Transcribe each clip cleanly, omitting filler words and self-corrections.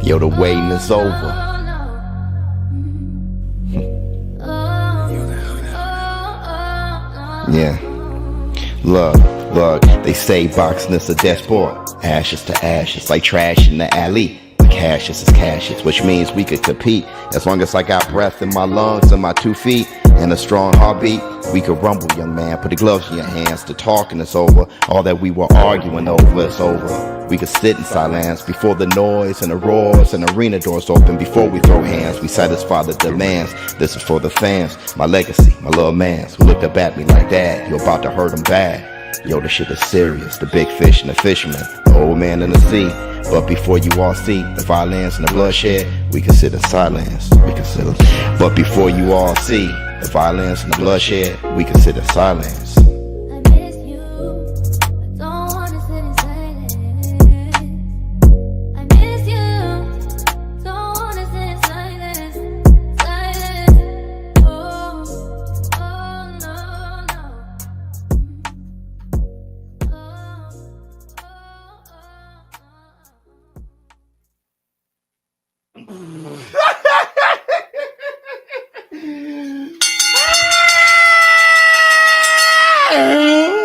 Yo, the waiting is over. Yeah. Look, they say boxing is a death sport. Ashes to ashes, like trash in the alley. Cashes is cashes, which means we could compete. As long as I got breath in my lungs and my 2 feet and a strong heartbeat, we could rumble, young man. Put the gloves in your hands. The talking is over. All that we were arguing over is over. We could sit in silence before the noise and the roars and arena doors open. Before we throw hands, we satisfy the demands. This is for the fans, my legacy, my little mans who looked up at me like that. You're about to hurt them bad. Yo, the shit is serious. The big fish and the fisherman, the old man in the sea. But before you all see the violence and the bloodshed, we can sit in silence. But before you all see the violence and the bloodshed, we can sit in silence.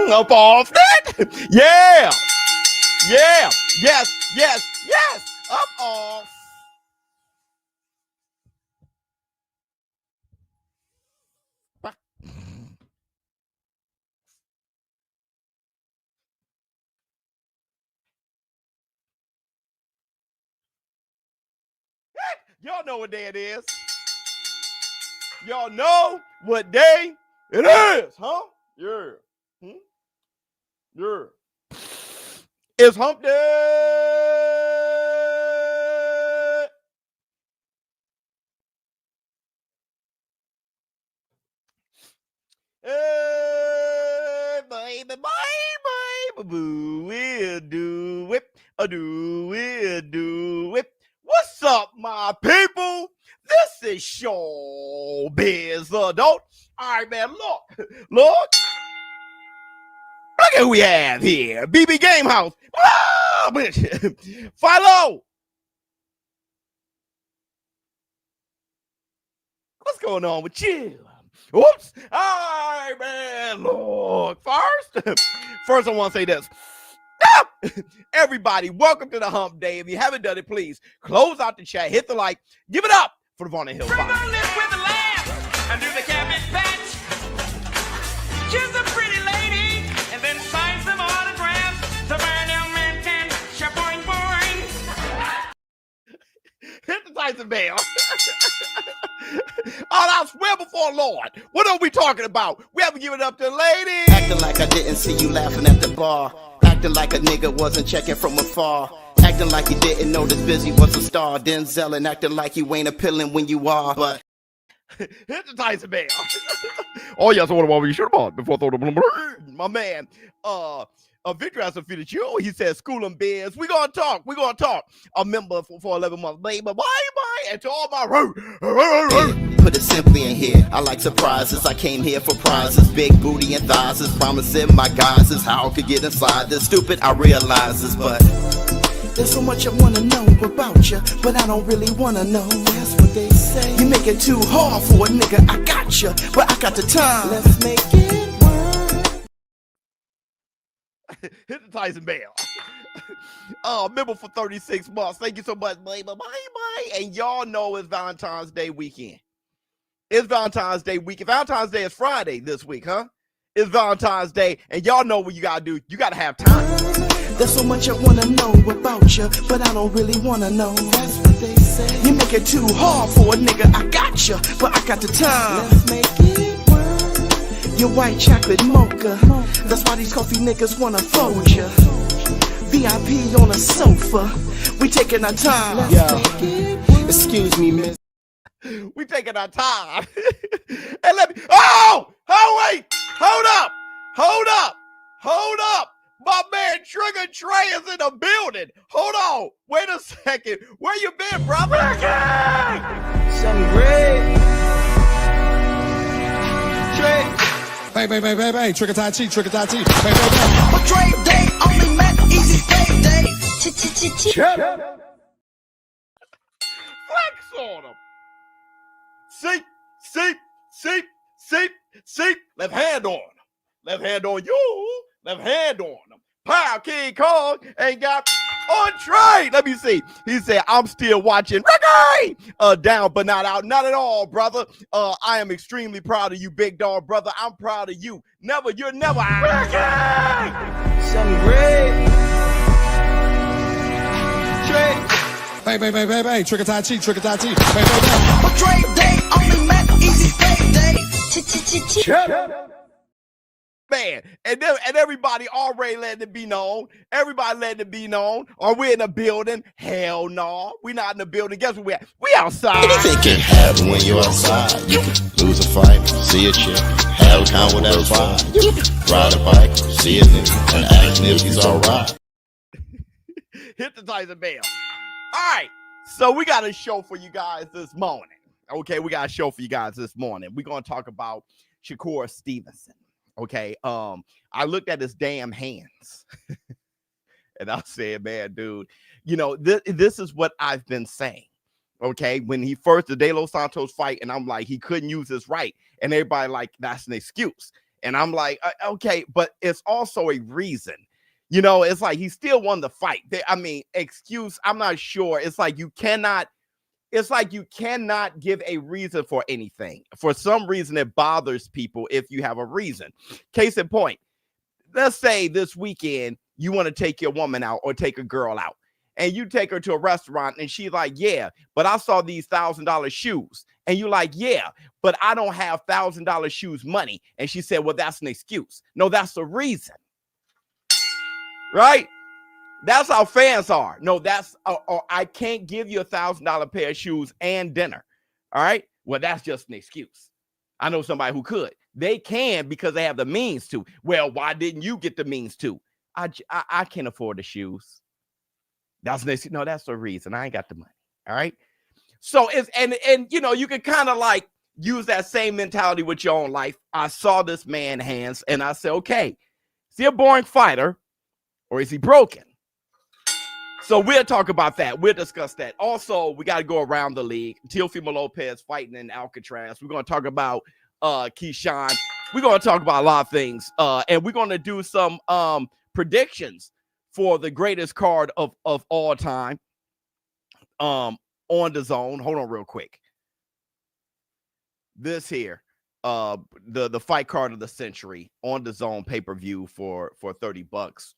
Up off that. Yeah. Yes. Up off. Y'all know what day it is. Y'all know what day it is, huh? Yeah. Yeah. It's hump day. Hey, baby, boo, we'll do it. Do it. What's up, my people? This is Showbizz Adult. All right, man, look. Look at who we have here. BB Game House. Follow. What's going on with you? Oops. All right, man. Look, first I want to say this. Everybody, welcome to the hump day. If you haven't done it, please close out the chat, hit the like, give it up for the Vaughn and Hill. With the lamb and do the cabbage patch. She's a pretty lady, and then sign some autographs. The Bernal man can shaboing boing. Hit the Tyson bell. I swear before Lord, what are we talking about? We haven't given up to the lady. Acting like I didn't see you laughing at the bar. Acting like a nigga wasn't checking from afar. Acting like you didn't know this Busy was a star. Denzel and acting like you ain't appealing when you are. But hit the Tyson bell. Oh yes, I want to you should have bought before I throw the my man. Victor has defeated you. He says, "School and biz. We're gonna talk. A member for 11 months. Bye. And to all my put it simply in here. I like surprises. I came here for prizes. Big booty and thighs is promising my guys is how I could get inside this. Stupid, I realize this, but there's so much I wanna know about you, but I don't really wanna know. That's what they say. You make it too hard for a nigga. I got you, but I got the time. Let's make it work. Hit the Tyson bell. Member for 36 months. Thank you so much. Bye. And y'all know it's Valentine's Day weekend. It's Valentine's Day weekend. Valentine's Day is Friday this week, huh? It's Valentine's Day, and y'all know what you gotta do. You gotta have time. There's so much I wanna know about you, but I don't really wanna know. That's what they say. You make it too hard for a nigga. I got you, but I got the time. Let's make it work. Your white chocolate mocha. That's why these coffee niggas wanna fold you. VIP on a sofa. We taking our time. Excuse me, miss. We taking our time. And let me. Oh, wait. Hold up. My man Trigger Trey is in the building. Hold on. Wait a second. Where you been, brother? Something great. Trey. Bang. Trigger Tai Chi. Bang. A Trey day, only met easy day. on him. Seep. Left hand on him. Left hand on you. Left hand on him. Pow, King Kong ain't got on trade. Let me see. He said, I'm still watching Ricky. Down but not out. Not at all, brother. I am extremely proud of you, big dog, brother. I'm proud of you. You're never Ricky. Something great. Trade. Bang, trick or tie cheat, bang. But trade day only meant easy payday. Man, and everybody already letting it be known. Everybody letting it be known. Are we in the building? Hell no. We not in the building. Guess where we at? We outside. Anything can happen when you're outside. You can lose a fight, see a chick, have a con with that vibe. You can ride a bike, see a nigga, and ask if he's alright. Hit the Tyson bell. All right. So we got a show for you guys this morning. Okay, we got a show for you guys this morning. We're going to talk about Shakur Stevenson. Okay, I looked at his damn hands and I said, man, dude, you know, this is what I've been saying. Okay, when he first, the De Los Santos fight, and I'm like, he couldn't use his right, and everybody like, that's an excuse. And I'm like, okay, but it's also a reason. You know, it's like he still won the fight. Excuse, I'm not sure. It's like you cannot give a reason for anything. For some reason, it bothers people if you have a reason. Case in point, let's say this weekend you want to take your woman out or take a girl out, and you take her to a restaurant, and she's like, yeah, but I saw these $1,000 shoes. And you're like, yeah, but I don't have $1,000 shoes money. And she said, well, that's an excuse. No, that's the reason. Right? That's how fans are. No, that's I can't give you $1,000 pair of shoes and dinner. All right. Well, that's just an excuse. I know somebody who could. They can because they have the means to. Well, why didn't you get the means to? I can't afford the shoes. That's the reason. I ain't got the money. All right. So it's and you know, you can kind of like use that same mentality with your own life. I saw this man hands and I said, okay, is he a boring fighter or is he broken? So we'll talk about that. We'll discuss that. Also, we got to go around the league. Teofimo Lopez fighting in Alcatraz. We're going to talk about Keyshawn. We're going to talk about a lot of things. And we're going to do some predictions for the greatest card of all time on DAZN. Hold on real quick. This here, the fight card of the century on DAZN pay-per-view for $30,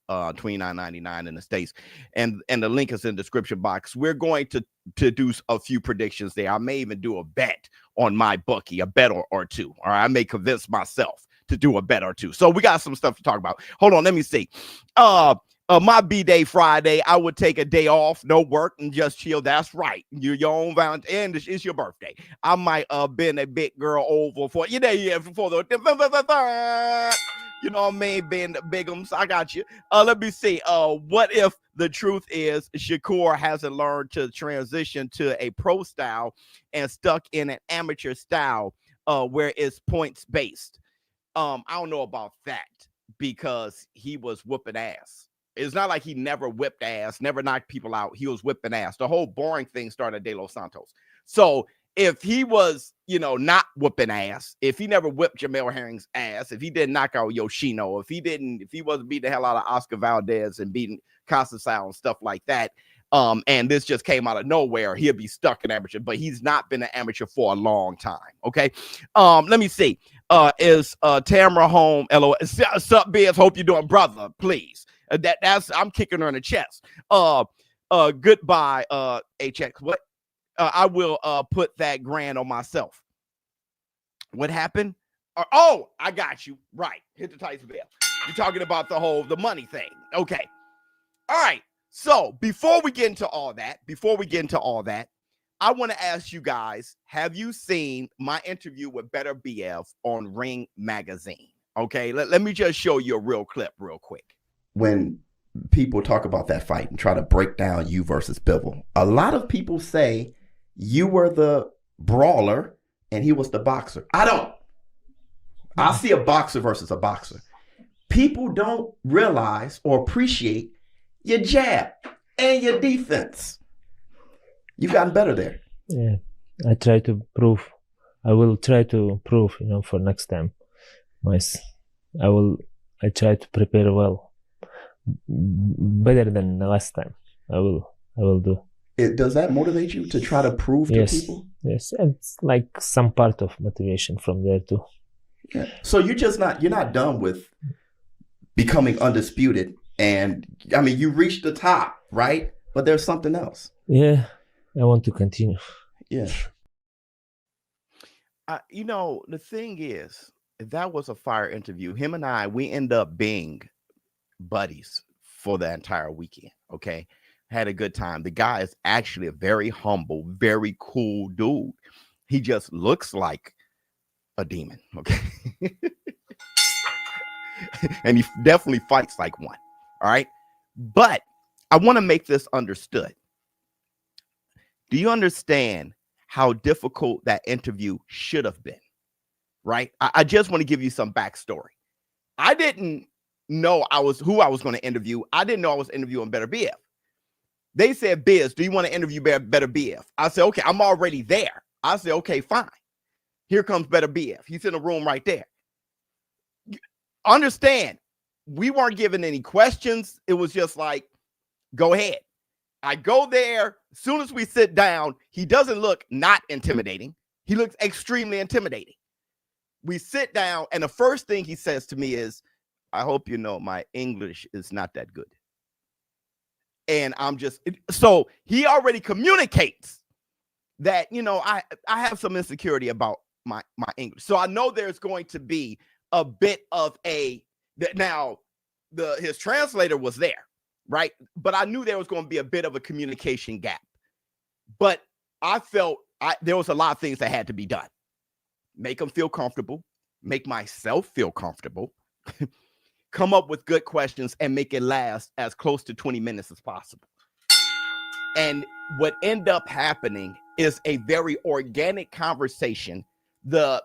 $29.99 in the States, and the link is in the description box. We're going to do a few predictions there. I may even do a bet on my bookie, a bet or two. All right, I may convince myself to do a bet or two. So we got some stuff to talk about. Hold on, let me see. My B-Day Friday, I would take a day off, no work, and just chill. That's right. You're your own Valentine, and it's your birthday. I might been a big girl over for, for the, you know what I mean, being the bigums. I got you. Let me see. What if the truth is Shakur hasn't learned to transition to a pro style and stuck in an amateur style where it's points based? I don't know about that because he was whooping ass. It's not like he never whipped ass, never knocked people out. He was whipping ass. The whole boring thing started at De Los Santos. So if he was, you know, not whooping ass, if he never whipped Jamel Herring's ass, if he didn't knock out Yoshino, if he wasn't beating the hell out of Oscar Valdez and beating Casasal and stuff like that, and this just came out of nowhere, he'll be stuck in amateur. But he's not been an amateur for a long time. Okay. Let me see. Is Tamara home? LOL. Sup, Biz? Hope you're doing, brother. Please. That's I'm kicking her in the chest. Goodbye, HX. What? I will put that grand on myself. What happened? Oh, I got you. Right. Hit the Tyson bell. You're talking about the money thing. Okay. All right. So before we get into all that, I want to ask you guys, have you seen my interview with Beterbiev on Ring Magazine? Okay. Let me just show you a real clip real quick. When people talk about that fight and try to break down you versus Bivol, a lot of people say you were the brawler and he was the boxer. I see a boxer versus a boxer. People don't realize or appreciate your jab and your defense. You've gotten better there. Yeah. I try to prove. I will try to prove, for next time. I try to prepare well, better than the last time. I will do. Does that motivate you to try to prove to people? Yes, it's like some part of motivation from there too. Yeah. So you're not done with becoming undisputed, and I mean you reached the top, right? But there's something else. Yeah, I want to continue. Yeah. The thing is, that was a fire interview. Him and I, we end up being buddies for the entire weekend. Okay. Had a good time. The guy is actually a very humble, very cool dude. He just looks like a demon. Okay. And he definitely fights like one. All right. But I want to make this understood. Do you understand how difficult that interview should have been? Right. I just want to give you some backstory. I didn't know who I was going to interview. I didn't know I was interviewing Beterbiev. They said, Biz, do you want to interview Beterbiev? I said, okay, I'm already there. I said, okay, fine. Here comes Beterbiev. He's in the room right there. Understand, we weren't given any questions. It was just like, go ahead. I go there. As soon as we sit down, he doesn't look not intimidating. He looks extremely intimidating. We sit down, and the first thing he says to me is, I hope you know my English is not that good. And so he already communicates that, I have some insecurity about my English. So I know there's going to be a bit of his translator was there, right? But I knew there was going to be a bit of a communication gap. But I felt there was a lot of things that had to be done. Make him feel comfortable, make myself feel comfortable, come up with good questions, and make it last as close to 20 minutes as possible. And what ended up happening is a very organic conversation. The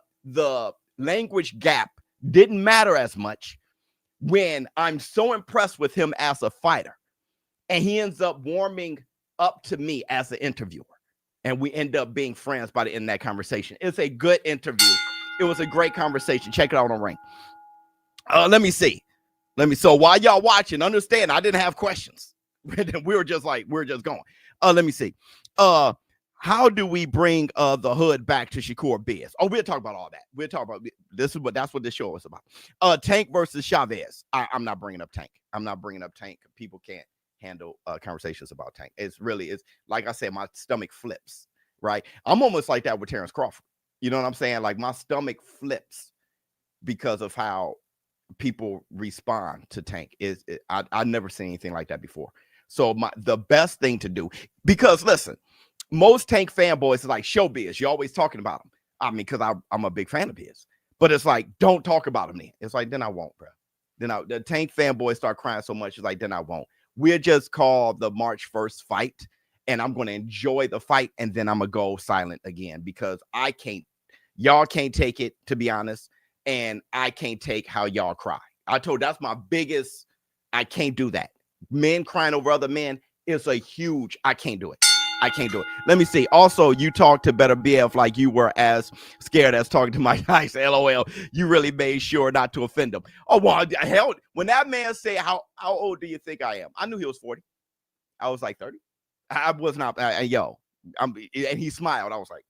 language gap didn't matter as much when I'm so impressed with him as a fighter. And he ends up warming up to me as an interviewer. And we end up being friends by the end of that conversation. It's a good interview. It was a great conversation. Check it out on Ring. Let me see. So while y'all watching, understand, I didn't have questions. we were just going. Let me see. How do we bring the hood back to Shakur Biz? Oh, we'll talk about all that. We'll talk about that's what this show is about. Tank versus Chavez. I'm not bringing up Tank. People can't handle conversations about Tank. It's like I said, my stomach flips, right? I'm almost like that with Terence Crawford. You know what I'm saying? Like my stomach flips because of how people respond to Tank. I've never seen anything like that before. So the best thing to do, because listen, most Tank fanboys is like Showbizz. You're always talking about him. I mean, because I'm a big fan of his. But it's like, don't talk about him then. It's like, then I won't, bro. Then the Tank fanboys start crying so much. It's like, then I won't. We're just called the March 1st fight. And I'm going to enjoy the fight. And then I'm going to go silent again because y'all can't take it, to be honest. And I can't take how y'all cry. That's my biggest, I can't do that. Men crying over other men is I can't do it. Let me see. Also, you talked to Beterbiev like you were as scared as talking to Mike Tyson. LOL. You really made sure not to offend him. Oh, well, hell, when that man said, how old do you think I am? I knew he was 40. I was like 30. I was not, and he smiled. I was like,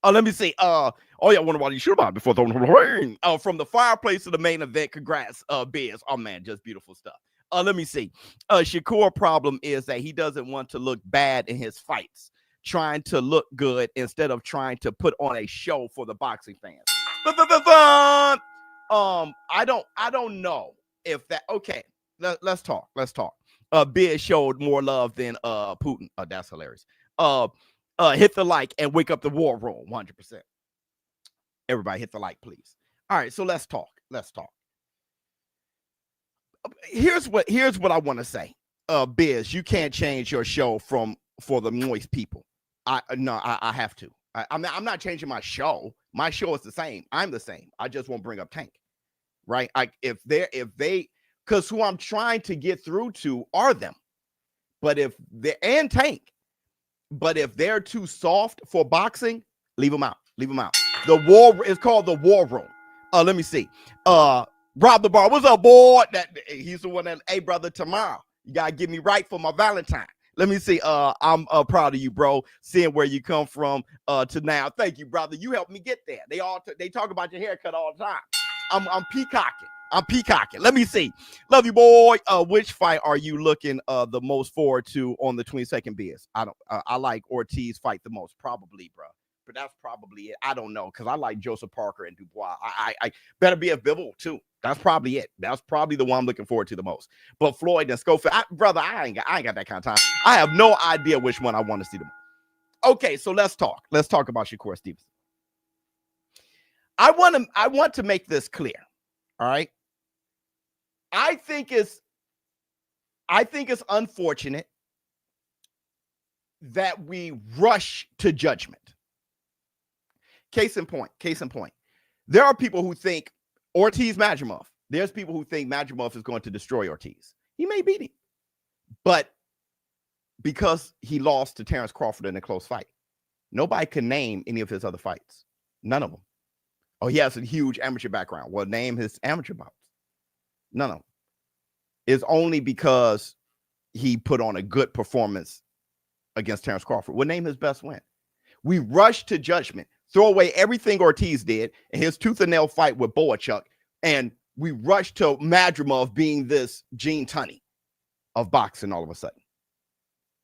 let me see. I wonder why you should have before throwing ring. From the fireplace to the main event. Congrats, Biz. Oh man, just beautiful stuff. Let me see. Shakur problem is that he doesn't want to look bad in his fights, trying to look good instead of trying to put on a show for the boxing fans. I don't know if that. Okay, let's talk. Biz showed more love than Putin. That's hilarious. Hit the like and wake up the war room. 100%. Everybody hit the like, please. All right, so let's talk. Here's what I want to say. Biz, you can't change your show for the moist people. I have to. I'm not changing my show. My show is the same. I'm the same. I just won't bring up Tank. Right? If they because who I'm trying to get through to are them. But if they're and Tank. But if they're too soft for boxing, Leave him out. Leave him out. The war is called the War Room. Let me see. Rob the Bar. What's up, boy? He's the one that, hey, brother, tomorrow you gotta get me right for my Valentine. Let me see. I'm proud of you, bro. Seeing where you come from to now. Thank you, brother. You helped me get there. They talk about your haircut all the time. I'm peacocking. I'm peacocking. Let me see. Love you, boy. Which fight are you looking the most forward to on the 22nd BS? I like Ortiz fight the most, probably, bro. But that's probably it. I don't know, because I like Joseph Parker and Dubois. I Beterbiev Bivol too. That's probably it. That's probably the one I'm looking forward to the most. But Floyd and Schofield, brother, I ain't got that kind of time. I have no idea which one I want to see the most. Okay, so let's talk. Let's talk about Shakur Stevenson. I want to make this clear. All right. I think it's unfortunate that we rush to judgment. Case in point. There are people who think Ortiz Madrimov. There's people who think Madrimov is going to destroy Ortiz. He may beat him, but because he lost to Terence Crawford in a close fight, nobody can name any of his other fights. None of them. Oh, he has a huge amateur background. Well, name his amateur bouts. None of them. It's only because he put on a good performance against Terence Crawford. We'll name his best win. We rush to judgment, throw away everything Ortiz did in his tooth and nail fight with Beranchyk, and we rush to Madrimov being this Gene Tunney of boxing all of a sudden.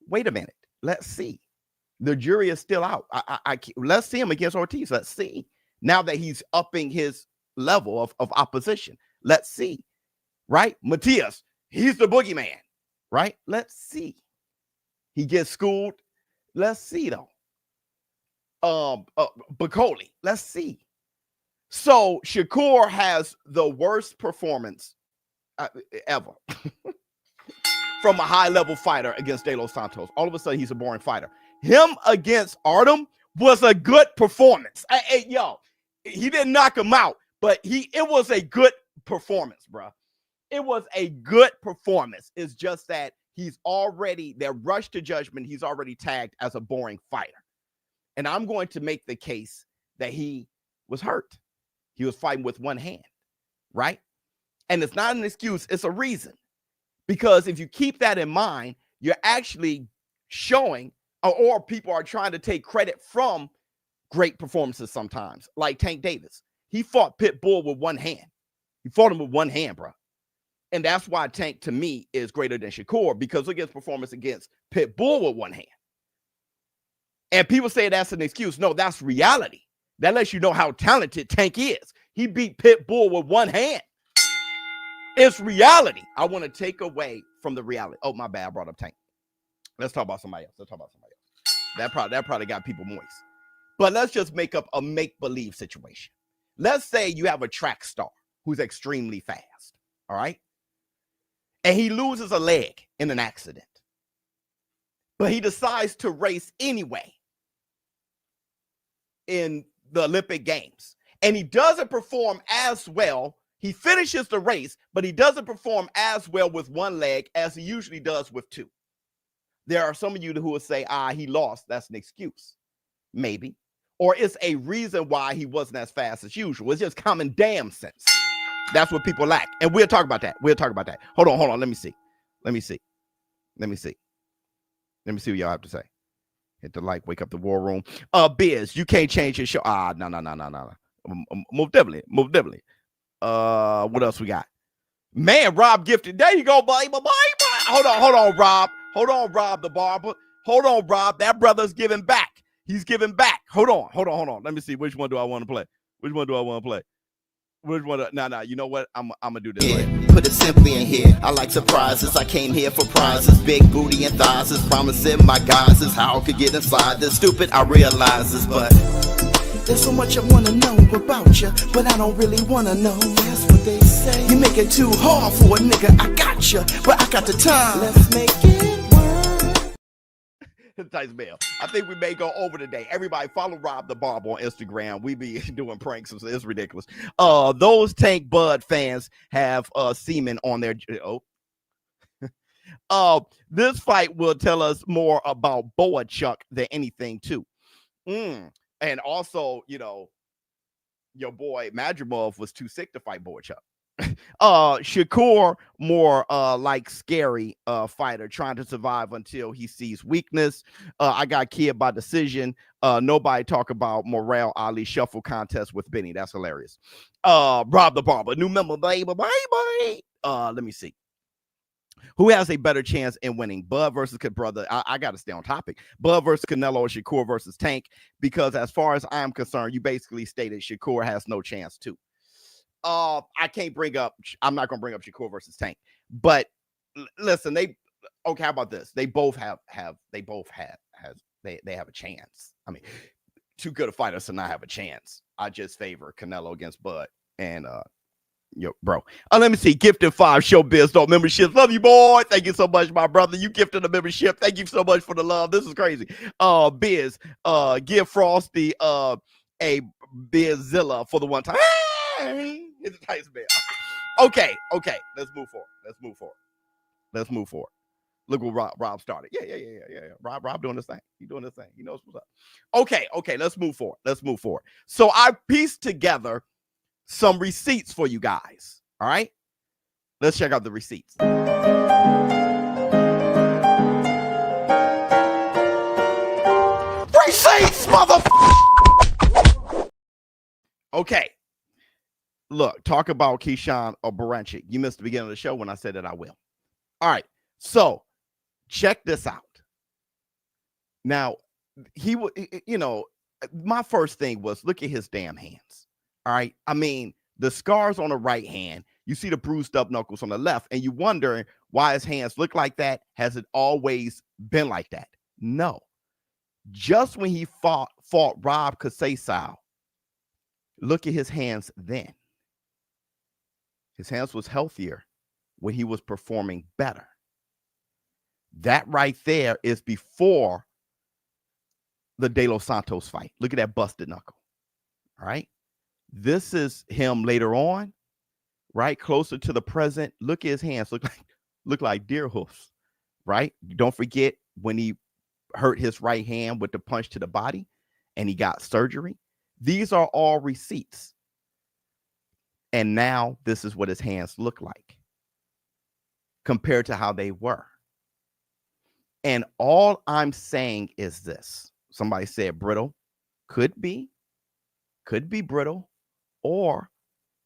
Wait a minute. Let's see. The jury is still out. Let's see him against Ortiz. Let's see. Now that he's upping his level of opposition. Let's see. Right? Matias, he's the boogeyman. Right? Let's see. He gets schooled. Let's see, though. Bacoli. Let's see. So Shakur has the worst performance ever from a high-level fighter against De Los Santos. All of a sudden, he's a boring fighter. Him against Artem was a good performance. Yo, he didn't knock him out, but it was a good performance, bro. It was a good performance. It's just that they're rushed to judgment. He's already tagged as a boring fighter. And I'm going to make the case that he was hurt. He was fighting with one hand, right? And it's not an excuse. It's a reason. Because if you keep that in mind, you're actually showing, or people are trying to take credit from great performances sometimes, like Tank Davis. He fought Pitbull with one hand. He fought him with one hand, bro. And that's why Tank, to me, is greater than Shakur, because look at his performance against Pitbull with one hand. And people say that's an excuse. No, that's reality. That lets you know how talented Tank is. He beat Pitbull with one hand. It's reality. I want to take away from the reality. Oh, my bad. I brought up Tank. Let's talk about somebody else. That probably got people moist. But let's just make up a make-believe situation. Let's say you have a track star who's extremely fast. All right? And he loses a leg in an accident. But he decides to race anyway in the Olympic Games. And he doesn't perform as well. He finishes the race, but he doesn't perform as well with one leg as he usually does with two. There are some of you who will say, he lost. That's an excuse. Maybe. Or it's a reason why he wasn't as fast as usual. It's just common damn sense. That's what people lack. And we'll talk about that. Hold on. Let me see what y'all have to say. Hit the like, wake up the war room. Biz, you can't change your show. No. Move definitely. What else we got? Man, Rob Gifted. There you go, buddy. Hold on, Rob. Rob the barber. Hold on, Rob. That brother's giving back. He's giving back. Hold on. Let me see. Which one do I want to play? Which one? No. You know what? I'm gonna do this. Yeah, put it simply in here. I like surprises. I came here for prizes. Big booty and thighs is promising my guys is how I could get inside this. Stupid, I realize this, but there's so much I wanna know about you, but I don't really wanna know. That's what they say. You make it too hard for a nigga. I got you, but I got the time. Let's make it work. Tyson Bell. I think we may go over today. Everybody follow Rob the Barber on Instagram. We be doing pranks. It's ridiculous. Those Tank Bud fans have semen on their this fight will tell us more about Beranchyk than anything too. And also, your boy Madrimov was too sick to fight Beranchyk. Shakur more like scary fighter trying to survive until he sees weakness. I got killed by decision. Nobody talk about Morale Ali shuffle contest with Benny. That's hilarious. Rob the Barber, new member, baby. Let me see. Who has a better chance in winning? Bud versus brother. I got to stay on topic. Bud versus Canelo or Shakur versus Tank, because as far as I'm concerned, you basically stated Shakur has no chance too. I'm not going to bring up Shakur versus Tank, but listen, okay, how about this? They both have a chance. I mean, too good a fighters to not have a chance. I just favor Canelo against Bud and bro. Let me see. Gifted 5 Showbizz memberships. Love you, boy. Thank you so much, my brother. You gifted a membership. Thank you so much for the love. This is crazy. Biz, give Frosty a Bizzilla for the one time. Hey! It's a Tyson Bell. Okay. Let's move forward. Look what Rob started. Yeah. Rob doing this thing. He doing this thing. He knows what's up. Okay. Let's move forward. So I pieced together some receipts for you guys. All right. Let's check out the receipts. Receipts, motherfucker. Okay. Look, talk about Keyshawn or Beranchyk. You missed the beginning of the show when I said that I will. All right. So check this out. Now, my first thing was look at his damn hands. All right. I mean, the scars on the right hand, you see the bruised up knuckles on the left, and you wonder why his hands look like that. Has it always been like that? No. Just when he fought Rob Casey, look at his hands then. His hands was healthier when he was performing better. That right there is before the De Los Santos fight. Look at that busted knuckle. All right. This is him later on, right? Closer to the present. Look at his hands. Look like deer hoofs, right? Don't forget when he hurt his right hand with the punch to the body and he got surgery. These are all receipts. And now this is what his hands look like compared to how they were. And all I'm saying is this. Somebody said brittle. Could be brittle, or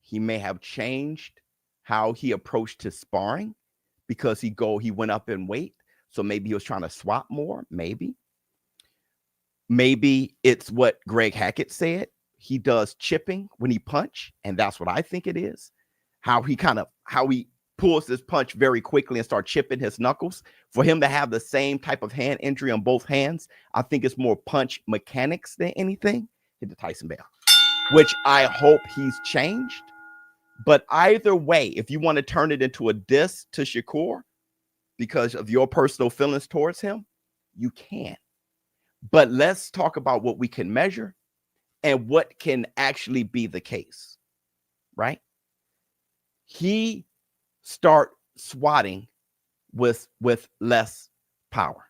he may have changed how he approached his sparring because he went up in weight. So maybe he was trying to swap more. Maybe it's what Greg Hackett said. He does chipping when he punch, and that's what I think it is. How he pulls his punch very quickly and start chipping his knuckles. For him to have the same type of hand injury on both hands, I think it's more punch mechanics than anything. Hit the Tyson Bell, which I hope he's changed. But either way, if you want to turn it into a diss to Shakur because of your personal feelings towards him, you can. But let's talk about what we can measure and what can actually be the case, right? He start swatting with less power.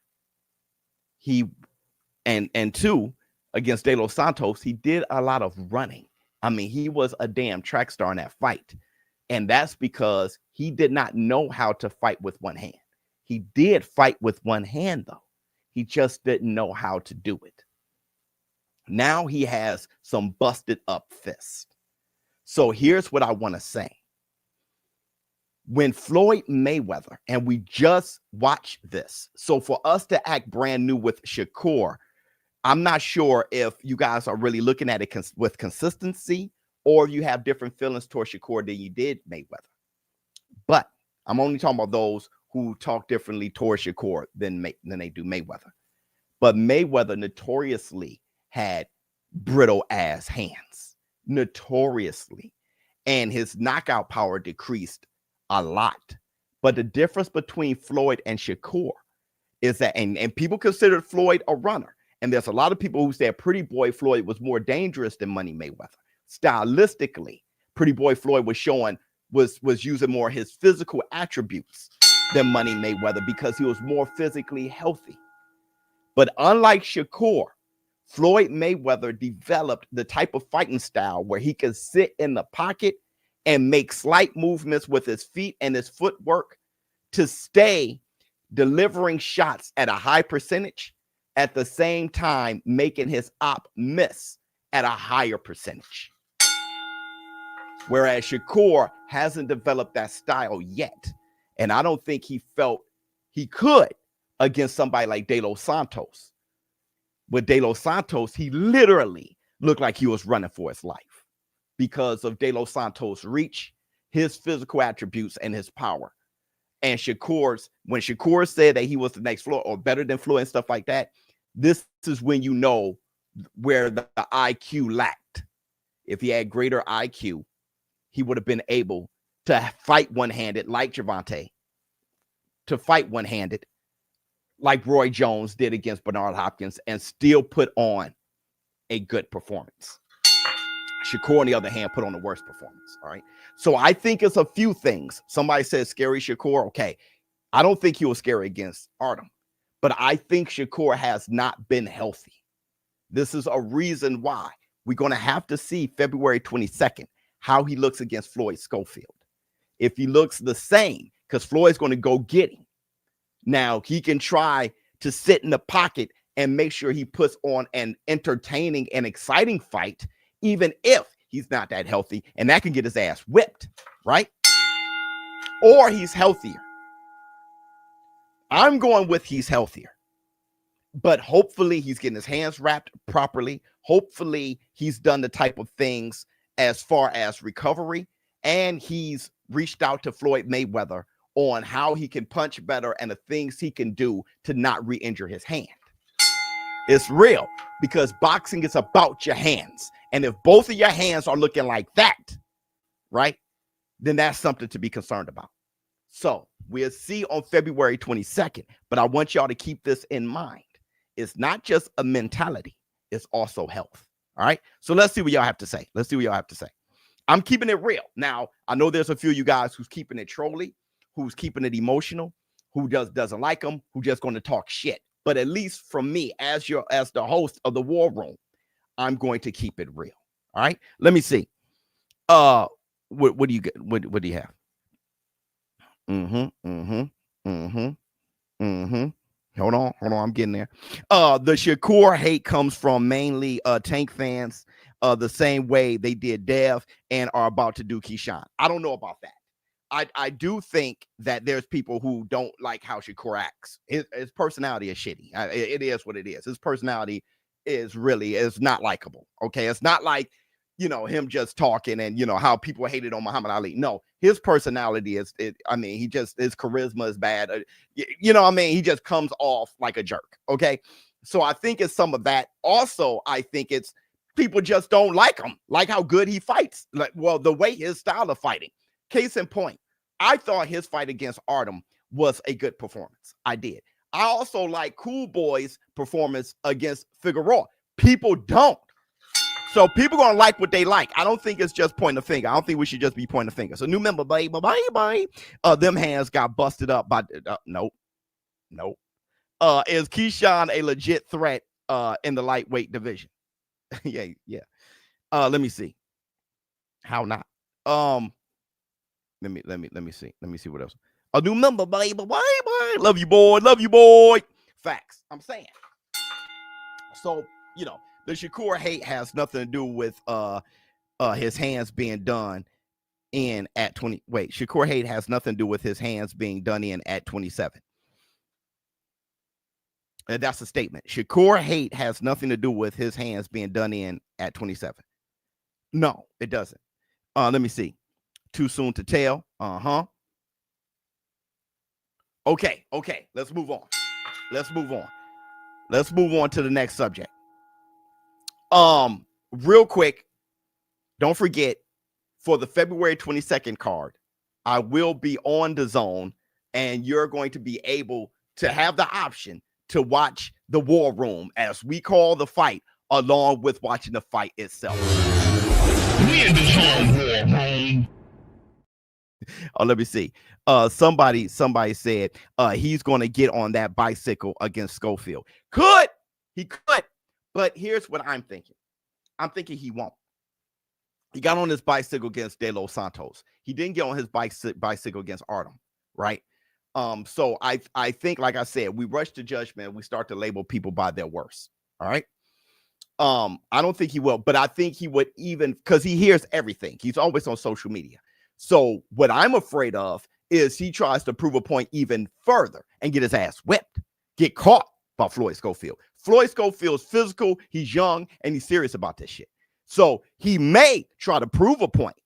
And two, against De Los Santos, he did a lot of running. I mean, he was a damn track star in that fight. And that's because he did not know how to fight with one hand. He did fight with one hand, though. He just didn't know how to do it. Now he has some busted up fists. So here's what I want to say. When Floyd Mayweather, and we just watched this. So for us to act brand new with Shakur, I'm not sure if you guys are really looking at it with consistency or you have different feelings towards Shakur than you did Mayweather. But I'm only talking about those who talk differently towards Shakur than they do Mayweather. But Mayweather notoriously had brittle ass hands, notoriously, and his knockout power decreased a lot. But the difference between Floyd and Shakur is that, and people considered Floyd a runner. And there's a lot of people who said Pretty Boy Floyd was more dangerous than Money Mayweather. Stylistically, Pretty Boy Floyd was using more his physical attributes than Money Mayweather because he was more physically healthy. But unlike Shakur, Floyd Mayweather developed the type of fighting style where he could sit in the pocket and make slight movements with his feet and his footwork to stay delivering shots at a high percentage, at the same time making his op miss at a higher percentage. Whereas Shakur hasn't developed that style yet. And I don't think he felt he could against somebody like De Los Santos. With De Los Santos, he literally looked like he was running for his life because of De Los Santos' reach, his physical attributes, and his power. And Shakur's, when Shakur said that he was the next Floyd or better than Floyd and stuff like that, this is when you know where the IQ lacked. If he had greater IQ, he would have been able to fight one-handed like Gervonta, to fight one-handed like Roy Jones did against Bernard Hopkins, and still put on a good performance. Shakur, on the other hand, put on the worst performance. All right. So I think it's a few things. Somebody says scary Shakur. Okay. I don't think he was scary against Artem, but I think Shakur has not been healthy. This is a reason why we're going to have to see February 22nd how he looks against Floyd Schofield. If he looks the same, because Floyd's going to go get him. Now, he can try to sit in the pocket and make sure he puts on an entertaining and exciting fight, even if he's not that healthy, and that can get his ass whipped, right? Or he's healthier. I'm going with he's healthier. But hopefully he's getting his hands wrapped properly. Hopefully he's done the type of things as far as recovery, and he's reached out to Floyd Mayweather on how he can punch better and the things he can do to not re-injure his hand. It's real, because boxing is about your hands. And if both of your hands are looking like that, right, then that's something to be concerned about. So we'll see on February 22nd, but I want y'all to keep this in mind. It's not just a mentality, it's also health. All right. So let's see what y'all have to say. Let's see what y'all have to say. I'm keeping it real. Now, I know there's a few of you guys who's keeping it trolly, who's keeping it emotional, who doesn't like them, who just going to talk shit. But at least from me, as the host of the War Room, I'm going to keep it real. All right. Let me see. What do you get? What do you have? Hold on. I'm getting there. The Shakur hate comes from mainly Tank fans, the same way they did Dev and are about to do Keyshawn. I don't know about that. I do think that there's people who don't like how Shakur acts. His personality is shitty. It is what it is. His personality is not likable. Okay. It's not like, him just talking and, how people hated on Muhammad Ali. No, his personality his charisma is bad. He just comes off like a jerk. Okay. So I think it's some of that. Also, I think it's people just don't like him, like how good he fights. The way his style of fighting. Case in point, I thought his fight against Artem was a good performance. I did. I also like Cool Boy's performance against Figueroa. People don't. So people going to like what they like. I don't think it's just pointing a finger. I don't think we should just be pointing a finger. So new member, bye. Them hands got busted up by, nope. Is Keyshawn a legit threat in the lightweight division? yeah. Let me see. How not? Let me see. Let me see what else. A new member, baby. Bye. Love you, boy. Facts. I'm saying. So, the Shakur hate has nothing to do with his hands being done in at 20. Wait, Shakur hate has nothing to do with his hands being done in at 27. And that's a statement. Shakur hate has nothing to do with his hands being done in at 27. No, it doesn't. Let me see. Too soon to tell. Okay. Let's move on. Let's move on to the next subject. Real quick, don't forget, for the February 22nd card, I will be on DAZN, and you're going to be able to have the option to watch the War Room, as we call the fight, along with watching the fight itself. We in the War Room. Oh, let me see. Somebody said he's going to get on that bicycle against Schofield. He could, But here's what I'm thinking. I'm thinking he won't. He got on his bicycle against De Los Santos. He didn't get on his bicycle against Artem, right? So I think, like I said, we rush to judgment. We start to label people by their worst. All right. I don't think he will, but I think he would, even because he hears everything. He's always on social media. So what I'm afraid of is he tries to prove a point even further and get his ass whipped, get caught by Floyd Schofield. Floyd Schofield's physical, he's young, and he's serious about this shit. So he may try to prove a point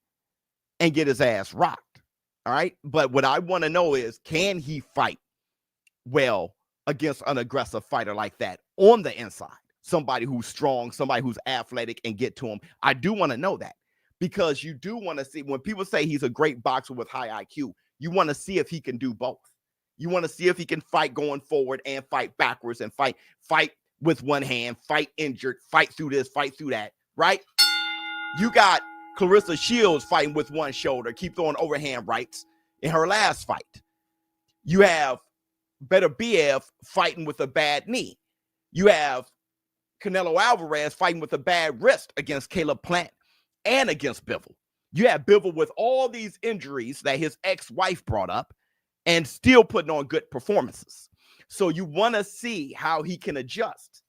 and get his ass rocked. All right. But what I want to know is, can he fight well against an aggressive fighter like that on the inside? Somebody who's strong, somebody who's athletic, and get to him. I do want to know that, because you do want to see, when people say he's a great boxer with high IQ, you want to see if he can do both. You want to see if he can fight going forward and fight backwards and fight with one hand, fight injured, fight through this, fight through that, right? You got Clarissa Shields fighting with one shoulder, keep throwing overhand rights in her last fight. You have Beterbiev fighting with a bad knee. You have Canelo Alvarez fighting with a bad wrist against Caleb Plant and against Bivol. You have Bivol with all these injuries that his ex-wife brought up and still putting on good performances. So you want to see how he can adjust,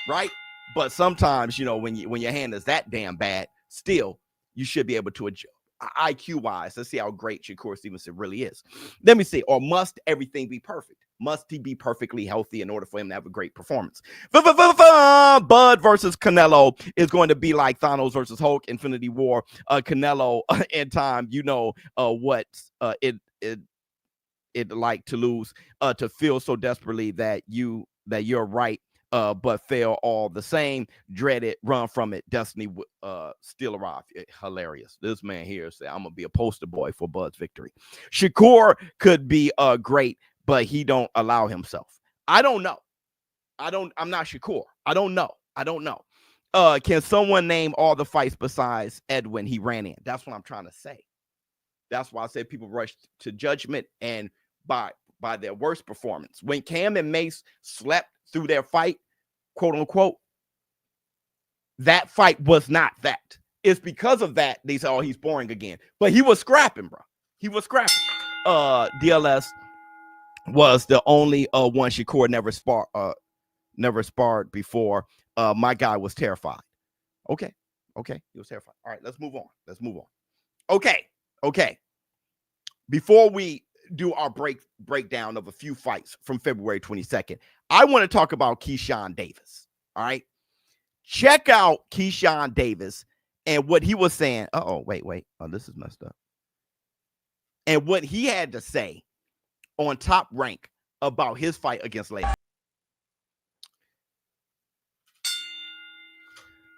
right? But sometimes, you know, when your hand is that damn bad, still, you should be able to adjust. IQ-wise, let's see how great Shakur Stevenson really is. Let me see. Or must everything be perfect? Must he be perfectly healthy in order for him to have a great performance? Bud versus Canelo is going to be like Thanos versus Hulk, Infinity War. Canelo in time, you know what it like to lose, to feel so desperately that you're right, but fail all the same. Dread it, run from it. Destiny still arrive. Hilarious. This man here said, I'm gonna be a poster boy for Bud's victory. Shakur could be great, but he don't allow himself. I don't know. I'm not Shakur. I don't know. Can someone name all the fights besides Edwin he ran in? That's what I'm trying to say. That's why I said people rush to judgment and by their worst performance. When Cam and Mace slept through their fight, quote unquote, that fight was not that. It's because of that they said, oh, he's boring again. But he was scrapping, bro. He was scrapping. DLS was the only one Shakur never sparred before. My guy was terrified. Okay, he was terrified. All right, let's move on. Okay. Before we do our breakdown of a few fights from February 22nd, I want to talk about Keyshawn Davis. All right, check out Keyshawn Davis and what he was saying. Wait. Oh, this is messed up. And what he had to say on Top Rank about his fight against Lemos.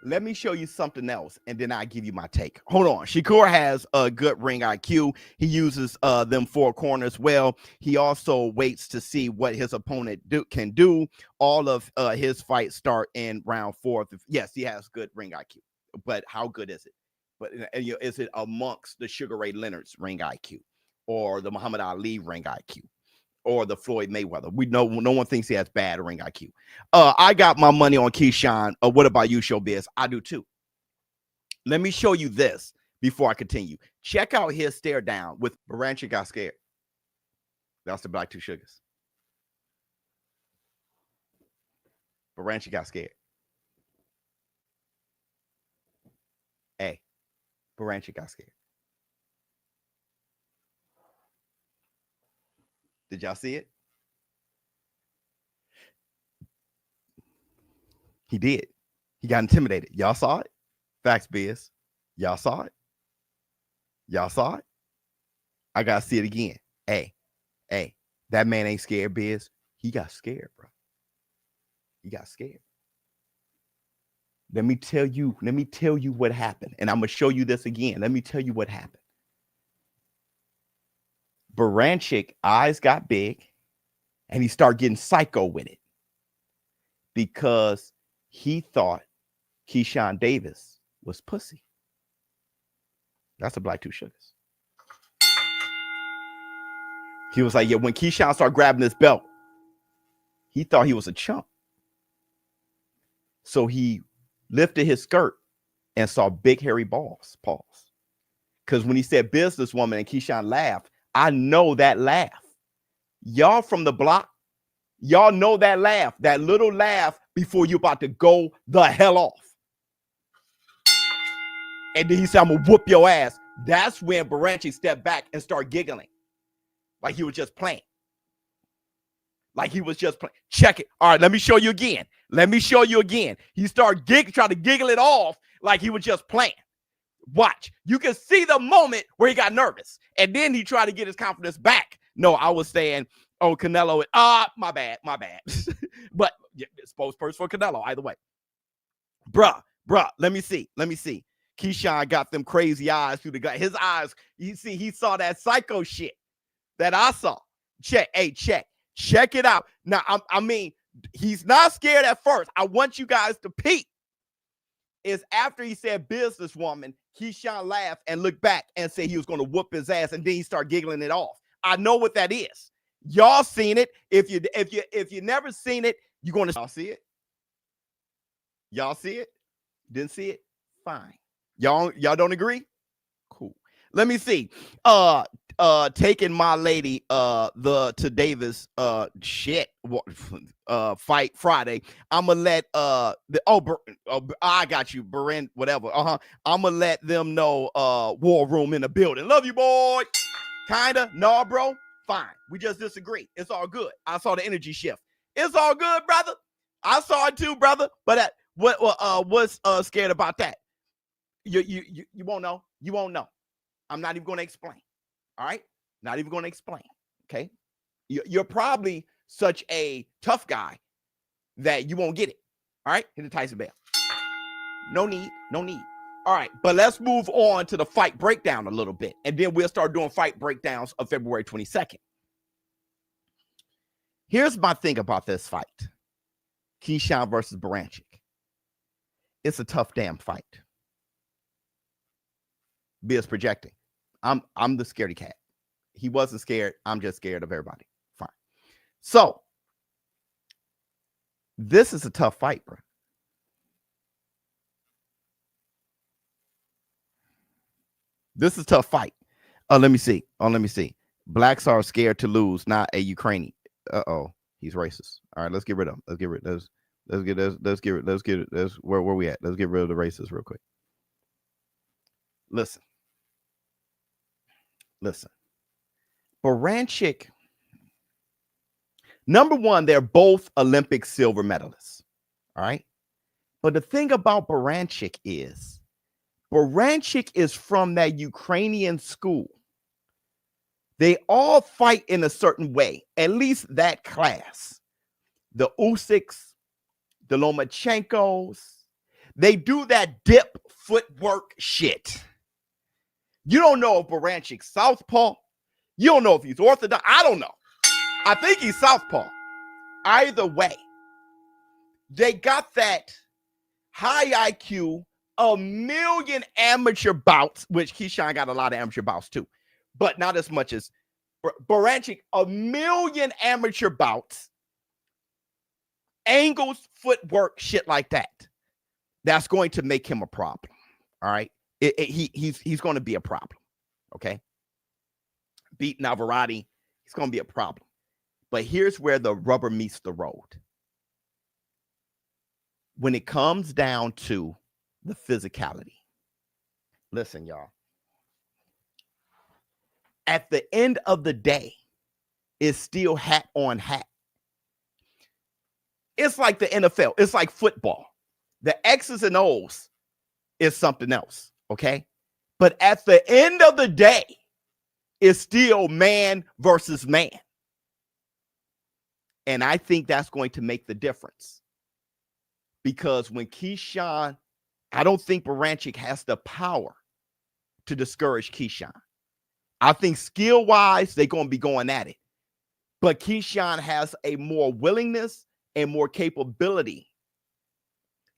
Let me show you something else, and then I'll give you my take. Hold on. Shakur has a good ring IQ. He uses them four corners well. He also waits to see what his opponent can do. All of his fights start in round 4. Yes, he has good ring IQ, but how good is it? But is it amongst the Sugar Ray Leonard's ring IQ, or the Muhammad Ali ring IQ, or the Floyd Mayweather? We know no one thinks he has bad ring IQ. I got my money on Keyshawn. What about you, Showbiz? I do too. Let me show you this before I continue. Check out his stare down with Beranchyk got scared. That's the Black Two Sugars. Beranchyk got scared. Hey, Beranchyk got scared. Did y'all see it? He did. He got intimidated. Y'all saw it? Facts, Biz. Y'all saw it? Y'all saw it? I got to see it again. Hey, that man ain't scared, Biz. He got scared, bro. He got scared. Let me tell you what happened. And I'm going to show you this again. Let me tell you what happened. Beranchyk eyes got big and he started getting psycho with it because he thought Keyshawn Davis was pussy. That's the Black Two Sugars. He was like, yeah, when Keyshawn started grabbing this belt, he thought he was a chump. So he lifted his skirt and saw big hairy balls. Pause. Because when he said businesswoman and Keyshawn laughed, I know that laugh. Y'all from the block, y'all know that laugh, that little laugh before you about to go the hell off. And then he said, I'm going to whoop your ass. That's when Beranchyk stepped back and started giggling. Like he was just playing. Like he was just playing. Check it. All right, let me show you again. Let me show you again. He started trying to giggle it off like he was just playing. Watch. You can see the moment where he got nervous. And then he tried to get his confidence back. No, I was saying, oh, Canelo. My bad. But yeah, spokesperson for Canelo, either way. Bruh, let me see. Keyshawn got them crazy eyes through the gut. His eyes, you see, he saw that psycho shit that I saw. Check it out. Now, I mean, he's not scared at first. I want you guys to peek. Is after he said businesswoman, Keyshawn laughed and looked back and said he was going to whoop his ass, and then he started giggling it off. I know what that is. Y'all seen it. If you never seen it, you're going to y'all see it. Y'all see it? Didn't see it? Fine. Y'all don't agree? Cool. Let me see. Taking my lady to Davis fight Friday. I'm gonna let I got you, Beren, whatever. I'm gonna let them know war room in the building. Love you, boy. Kinda. No, bro. Fine. We just disagree. It's all good. I saw the energy shift. It's all good, brother. I saw it too, brother. But what's scared about that? You won't know. You won't know. I'm not even going to explain. All right? Not even going to explain. Okay? You're probably such a tough guy that you won't get it. All right? Hit the Tyson bell. No need. All right, but let's move on to the fight breakdown a little bit, and then we'll start doing fight breakdowns of February 22nd. Here's my thing about this fight. Keyshawn versus Beranchyk. It's a tough damn fight. Bia's projecting. I'm the scaredy cat. He wasn't scared. I'm just scared of everybody. Fine. So, this is a tough fight, bro. This is a tough fight. Let me see. Blacks are scared to lose, not a Ukrainian. He's racist. All right, let's get rid of him. Let's get rid of where we at? Let's get rid of the racists real quick. Listen. Beranchyk, number one, they're both Olympic silver medalists. All right. But the thing about Beranchyk is from that Ukrainian school. They all fight in a certain way, at least that class. The Usyks, the Lomachenkos, they do that dip footwork shit. You don't know if Beranchyk southpaw. You don't know if he's orthodox. I don't know. I think he's southpaw. Either way, they got that high IQ, a million amateur bouts, which Keyshawn got a lot of amateur bouts too, but not as much as Beranchyk, a million amateur bouts, angles, footwork, shit like that. That's going to make him a problem. All right. He's going to be a problem. Okay. Beat Navarrete, he's going to be a problem. But here's where the rubber meets the road. When it comes down to the physicality. Listen, y'all. At the end of the day, it's still hat on hat. It's like the NFL. It's like football. The X's and O's is something else, okay? But at the end of the day, it's still man versus man. And I think that's going to make the difference. Because when Keyshawn, I don't think Beranchyk has the power to discourage Keyshawn. I think skill-wise, they're going to be going at it. But Keyshawn has a more willingness and more capability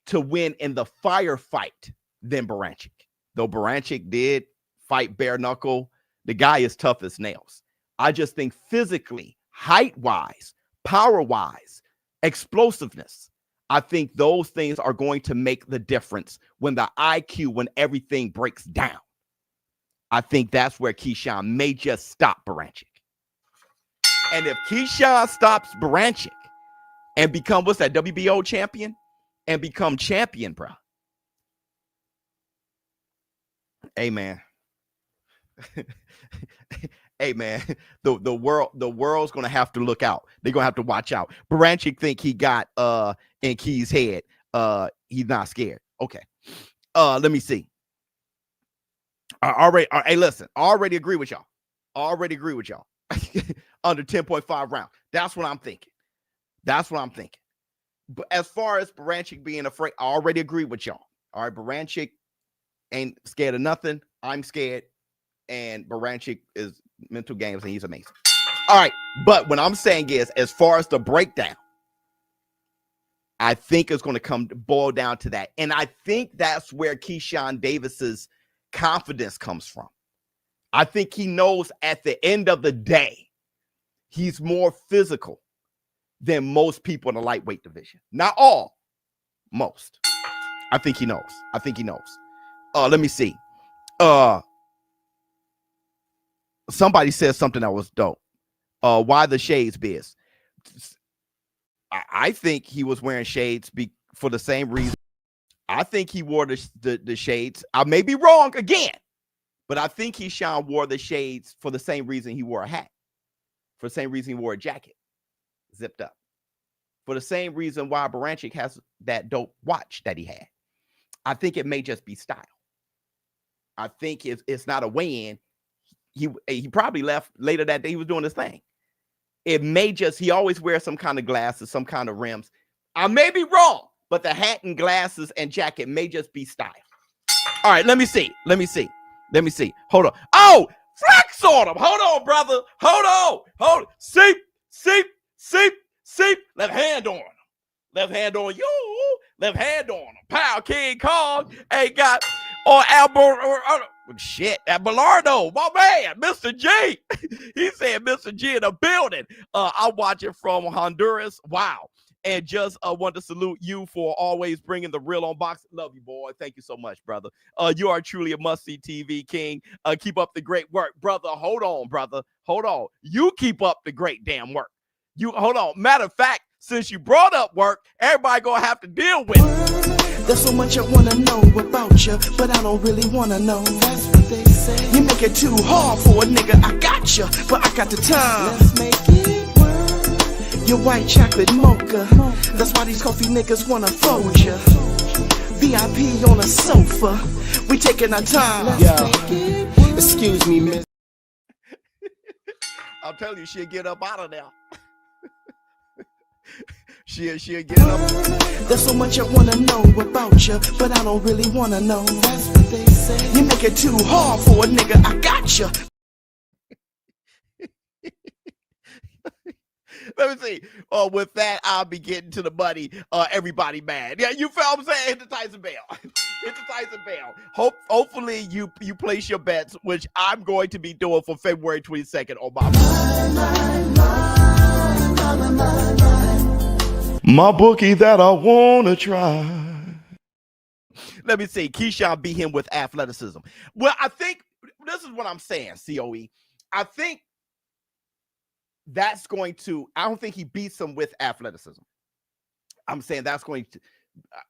to win in the firefight than Beranchyk. Though Beranchyk did fight bare knuckle, the guy is tough as nails. I just think physically, height-wise, power-wise, explosiveness, I think those things are going to make the difference when the IQ, when everything breaks down. I think that's where Keyshawn may just stop Beranchyk. And if Keyshawn stops Beranchyk and become, what's that, WBO champion? And become champion, bro. Hey, man. Hey, man, the world's gonna have to look out. They're gonna have to watch out. Beranchyk think he got in Key's head. He's not scared. Okay. Let me see. Hey, listen, I already agree with y'all. Under 10.5 rounds. That's what I'm thinking. But as far as Beranchyk being afraid, I already agree with y'all. All right, Beranchyk ain't scared of nothing. I'm scared. And Beranchyk is mental games, and he's amazing. All right, but what I'm saying is, as far as the breakdown, I think it's going to boil down to that. And I think that's where Keyshawn Davis's confidence comes from. I think he knows at the end of the day, he's more physical than most people in the lightweight division. Not all, most. I think he knows. Let me see. Somebody said something that was dope. Why the shades, Biz? I think he was wearing shades for the same reason. I think he wore the shades. I may be wrong again, but I think Keyshawn wore the shades for the same reason he wore a hat. For the same reason he wore a jacket, zipped up. For the same reason why Beranchyk has that dope watch that he had. I think it may just be style. I think it's not a weigh-in. He probably left later that day. He was doing his thing. It may just, he always wears some kind of glasses, some kind of rims. I may be wrong, but the hat and glasses and jacket may just be style. All right, let me see. Hold on. Oh, flex on him. Hold on, brother. Hold on. Seep. Left hand on him. Left hand on you. Left hand on him. Pow, King Kong ain't got, or shit, at Belardo, my man, Mr. G. He said Mr. G in the building. I'm watching from Honduras. Wow. And just want to salute you for always bringing the real on boxing. Love you, boy. Thank you so much, brother. You are truly a must-see TV king. Keep up the great work, brother. Hold on, brother. Hold on. You keep up the great damn work. You hold on. Matter of fact, since you brought up work, everybody gonna have to deal with it. There's so much I wanna know about you, but I don't really wanna know. That's what they say. You make it too hard for a nigga. I got you, but I got the time. Let's make it work. Your white chocolate mocha. That's why these coffee niggas wanna fold you. VIP on a sofa. We taking our time. Excuse me, miss. I'll tell you, she'll get up out of there. She'll get up. There's so much I wanna know about you, but I don't really wanna know. That's what they say. You make it too hard for a nigga. I got you. Let me see. With that, I'll be getting to the money. Everybody mad. Yeah, you feel what I'm saying? Hit the Tyson bell. Hit the Tyson bell. Hopefully you place your bets, which I'm going to be doing for February 22nd on My bookie that I wanna try. Let me see. Keyshawn beat him with athleticism. Well, I think this is what I'm saying, COE. I think that's going to, I don't think he beats him with athleticism. I'm saying that's going to,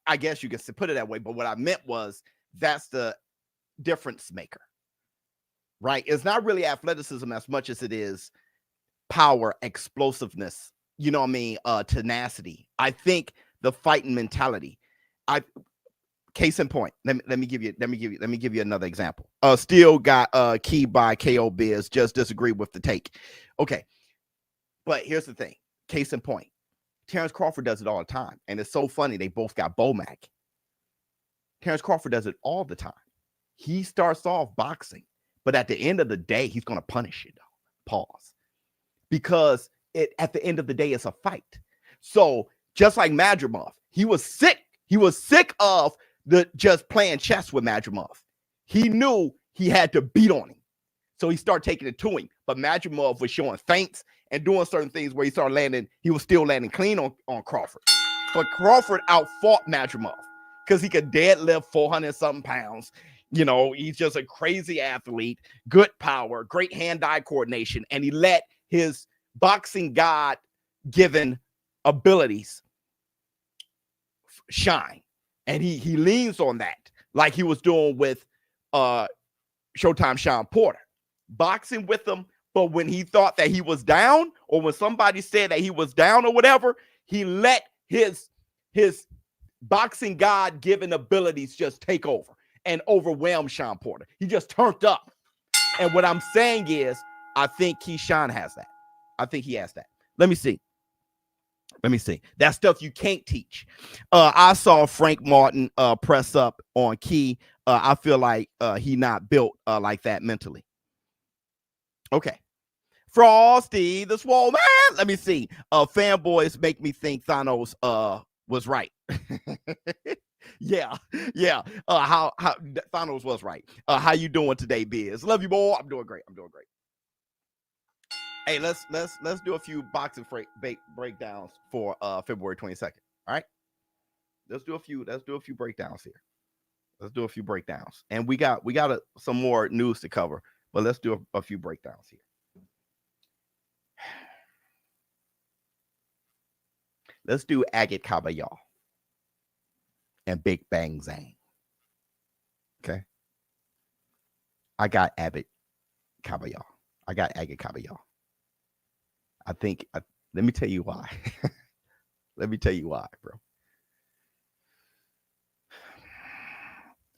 I guess you can put it that way, but what I meant was that's the difference maker, right? It's not really athleticism as much as it is power, explosiveness, you know what I mean? Tenacity. I think the fighting mentality. Case in point. Let me give you another example. Still got key by KO Biz. Just disagree with the take. Okay, but here's the thing. Case in point. Terence Crawford does it all the time, and it's so funny. They both got Bomac. Terence Crawford does it all the time. He starts off boxing, but at the end of the day, he's gonna punish you. Pause, because at the end of the day, it's a fight. So just like Madrimov, he was sick. He was sick of just playing chess with Madrimov. He knew he had to beat on him. So he started taking it to him. But Madrimov was showing feints and doing certain things where he started landing. He was still landing clean on Crawford. But Crawford outfought Madrimov because he could deadlift 400-something pounds. You know, he's just a crazy athlete, good power, great hand-eye coordination, and he let his boxing God-given abilities shine. And he leans on that like he was doing with Showtime Sean Porter. Boxing with him, but when he thought that he was down, or when somebody said that he was down or whatever, he let his boxing God-given abilities just take over and overwhelm Sean Porter. He just turned up. And what I'm saying is, I think Keyshawn has that. I think he has that. Let me see. That stuff you can't teach. I saw Frank Martin press up on Key. I feel like he not built like that mentally. Okay. Frosty the Swole Man. Let me see. Fanboys make me think Thanos was right. yeah. How Thanos was right. How you doing today, Biz? Love you, boy. I'm doing great. Hey, let's do a few boxing breakdowns for February 22nd. All right. Let's do a few breakdowns here. And we got some more news to cover, but let's do a few breakdowns here. Let's do Agate Kabayel and Big Bang Zhang. Okay. I got Agate Kabayel. I think, let me tell you why. Bro.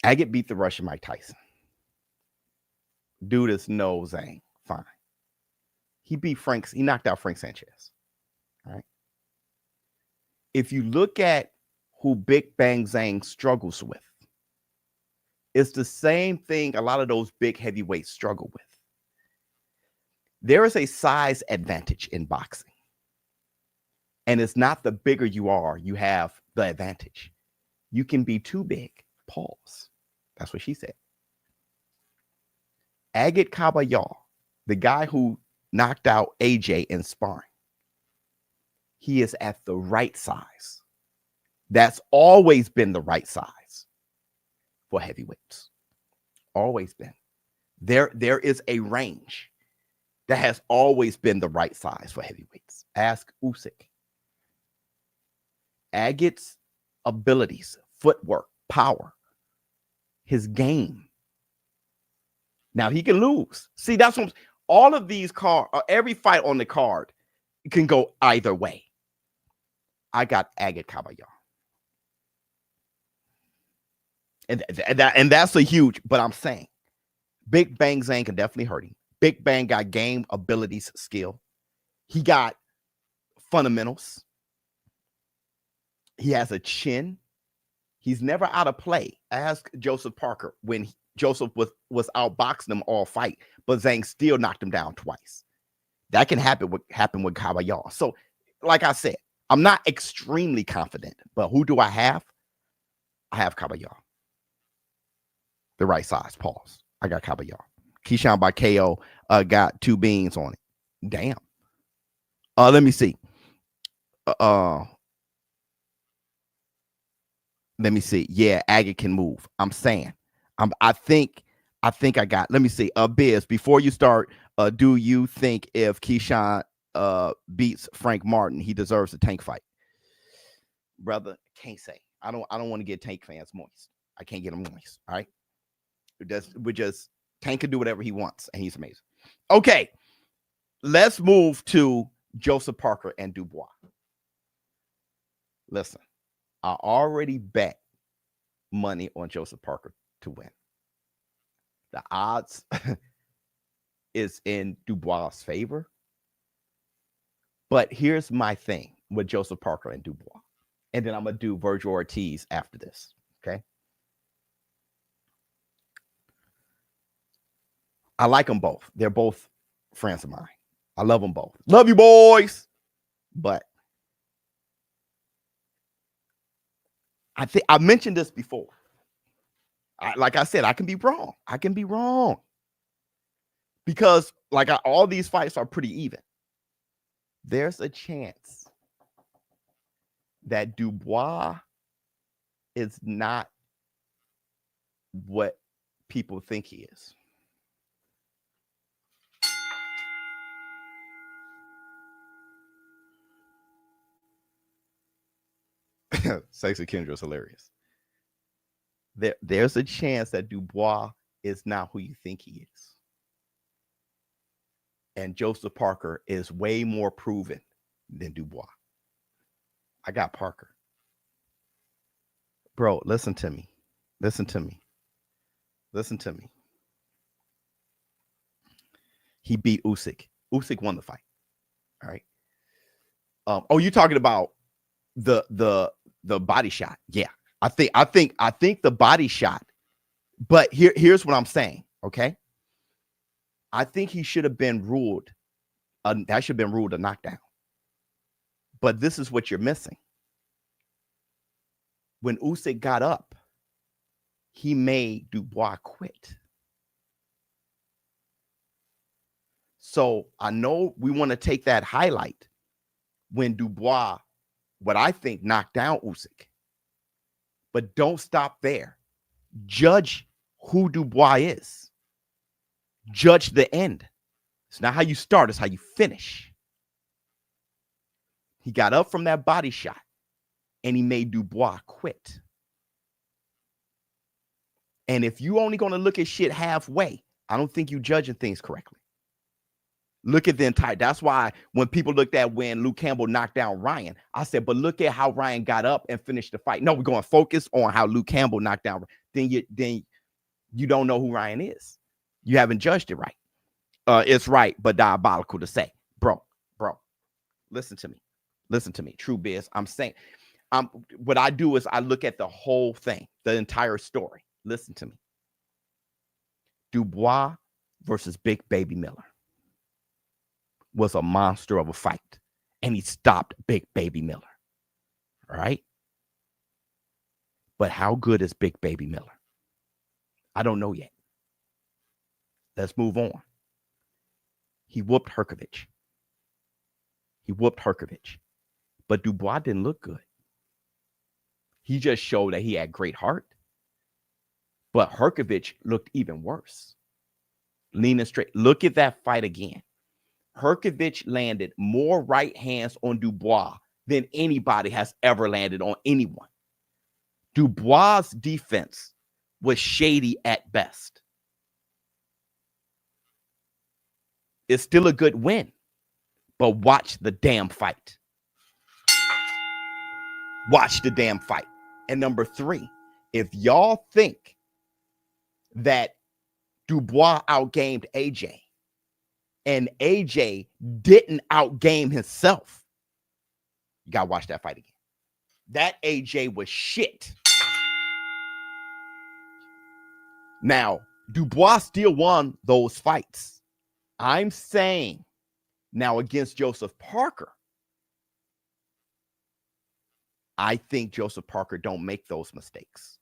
Agate beat the Russian Mike Tyson. Dude is no Zhang. Fine. He knocked out Frank Sanchez. All right. If you look at who Big Bang Zhang struggles with, it's the same thing a lot of those big heavyweights struggle with. There is a size advantage in boxing. And it's not the bigger you are, you have the advantage. You can be too big. Pause. That's what she said. Agate Kabayel, the guy who knocked out AJ in sparring, he is at the right size. That's always been the right size for heavyweights. Always been. There is a range that has always been the right size for heavyweights. Ask Usyk. Agate's abilities, footwork, power, his game. Now he can lose. See, that's what all of these every fight on the card can go either way. I got Agate Kabayel. And that's a huge, but I'm saying Big Bang Zhang can definitely hurt him. Big Bang got game, abilities, skill. He got fundamentals. He has a chin. He's never out of play. Ask Joseph Parker when Joseph was outboxing him all fight, but Zhang still knocked him down twice. That can happen with Kabayel. So, like I said, I'm not extremely confident, but who do I have? I have Kabayel. The right size. Pause. I got Kabayel. Keyshawn by KO got 2 beans on it. Damn. Let me see. Let me see. Yeah, Agate can move. I'm saying. I think I got. Let me see. Biz, before you start, do you think if Keyshawn beats Frank Martin, he deserves a Tank fight? Brother, can't say. I don't want to get Tank fans moist. I can't get them moist. All right. We just Tank can do whatever he wants, and he's amazing. Okay, let's move to Joseph Parker and Dubois. Listen, I already bet money on Joseph Parker to win. The odds is in Dubois' favor. But here's my thing with Joseph Parker and Dubois. And then I'm going to do Virgil Ortiz after this. Okay. I like them both. They're both friends of mine. I love them both. Love you, boys. But I think I mentioned this before. Like I said, I can be wrong. Because all these fights are pretty even. There's a chance that Dubois is not what people think he is. Sexy Kendra is hilarious. There's a chance that Dubois is not who you think he is. And Joseph Parker is way more proven than Dubois. I got Parker. Bro, listen to me. Listen to me. Listen to me. He beat Usyk. Usyk won the fight. All right. Oh, you talking about the body shot? Yeah. I think the body shot. But here's what I'm saying. Okay. I think he should have been ruled. That should have been ruled a knockdown. But this is what you're missing. When Usyk got up, he made Dubois quit. So I know we want to take that highlight when Dubois, what I think, knocked down Usyk. But don't stop there. Judge who Dubois is. Judge the end. It's not how you start, it's how you finish. He got up from that body shot and he made Dubois quit. And if you only going to look at shit halfway, I don't think you judging things correctly. Look at the entire, that's why when people looked at when Luke Campbell knocked down Ryan, I said, but look at how Ryan got up and finished the fight. No, we're going to focus on how Luke Campbell knocked down. Then you don't know who Ryan is. You haven't judged it right. It's right, but diabolical to say. Bro, listen to me. Listen to me. True Biz. I'm saying, what I do is I look at the whole thing, the entire story. Listen to me. Dubois versus Big Baby Miller was a monster of a fight, and he stopped Big Baby Miller. All right? But how good is Big Baby Miller? I don't know yet. Let's move on. He whooped Hrgović. But Dubois didn't look good. He just showed that he had great heart. But Hrgović looked even worse. Leaning straight. Look at that fight again. Hrgović landed more right hands on Dubois than anybody has ever landed on anyone. Dubois' defense was shady at best. It's still a good win, but watch the damn fight. Watch the damn fight. And number 3, if y'all think that Dubois outgamed AJ and AJ didn't outgame himself, you gotta watch that fight again. That AJ was shit. Now, Dubois still won those fights. I'm saying now against Joseph Parker, I think Joseph Parker don't make those mistakes.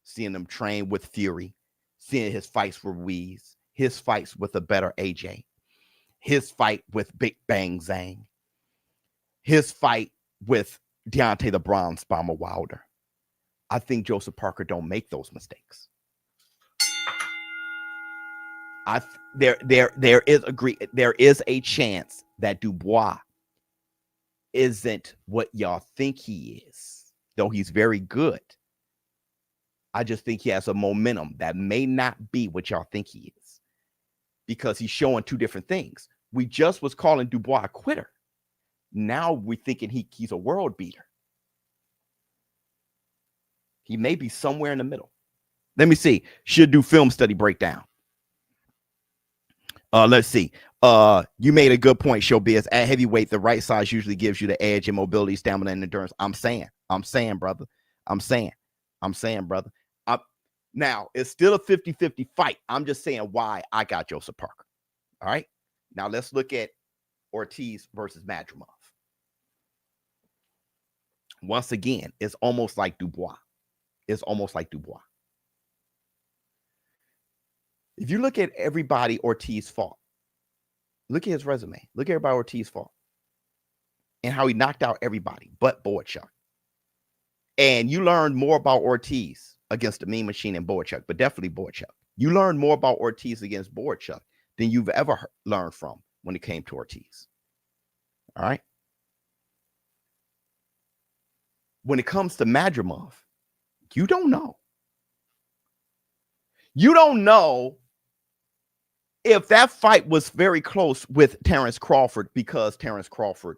Seeing him train with Fury, seeing his fights with Ruiz, his fights with a better AJ, his fight with Big Bang Zhang, his fight with Deontay the Bronze Bomber Wilder. I think Joseph Parker don't make those mistakes. There is a chance that Dubois isn't what y'all think he is, though he's very good. I just think he has a momentum that may not be what y'all think he is, because he's showing 2 different things. We just was calling Dubois a quitter. Now we're thinking he's a world beater. He may be somewhere in the middle. Let me see. Should do film study breakdown. Let's see. You made a good point, Showbiz. At heavyweight, the right size usually gives you the edge in mobility, stamina, and endurance. I'm saying, brother. I'm saying, brother. Now, it's still a 50-50 fight. I'm just saying why I got Joseph Parker. All right. Now, let's look at Ortiz versus Madrimov. Once again, it's almost like Dubois. If you look at everybody Ortiz fought, look at his resume. Look at everybody Ortiz fought. and how he knocked out everybody but Beranchyk. And you learned more about Ortiz against the Mean Machine and Beranchyk, but definitely Beranchyk. You learned more about Ortiz against Beranchyk than you've ever learned from when it came to Ortiz. All right. When it comes to Madrimov, you don't know. You don't know if that fight was very close with Terence Crawford, because Terence Crawford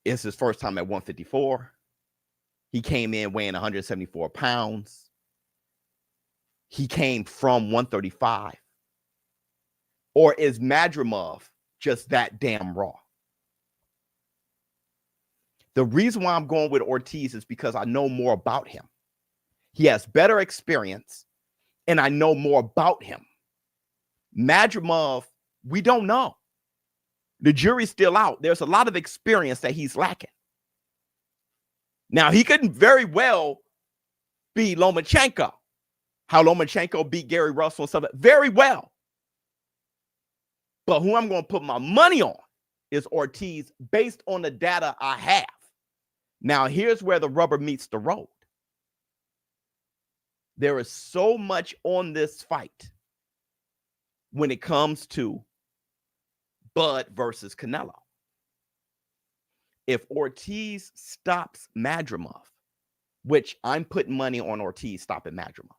is his first time at 154. He came in weighing 174 pounds. He came from 135. Or is Madrimov just that damn raw? The reason why I'm going with Ortiz is because I know more about him. He has better experience, and I know more about him. Madrimov, we don't know. The jury's still out. There's a lot of experience that he's lacking. Now, he could very well be Lomachenko. How Lomachenko beat Gary Russell and stuff. Very well. But who I'm going to put my money on is Ortiz based on the data I have. Now, here's where the rubber meets the road. There is so much on this fight when it comes to Bud versus Canelo. If Ortiz stops Madrimov, which I'm putting money on Ortiz stopping Madrimov.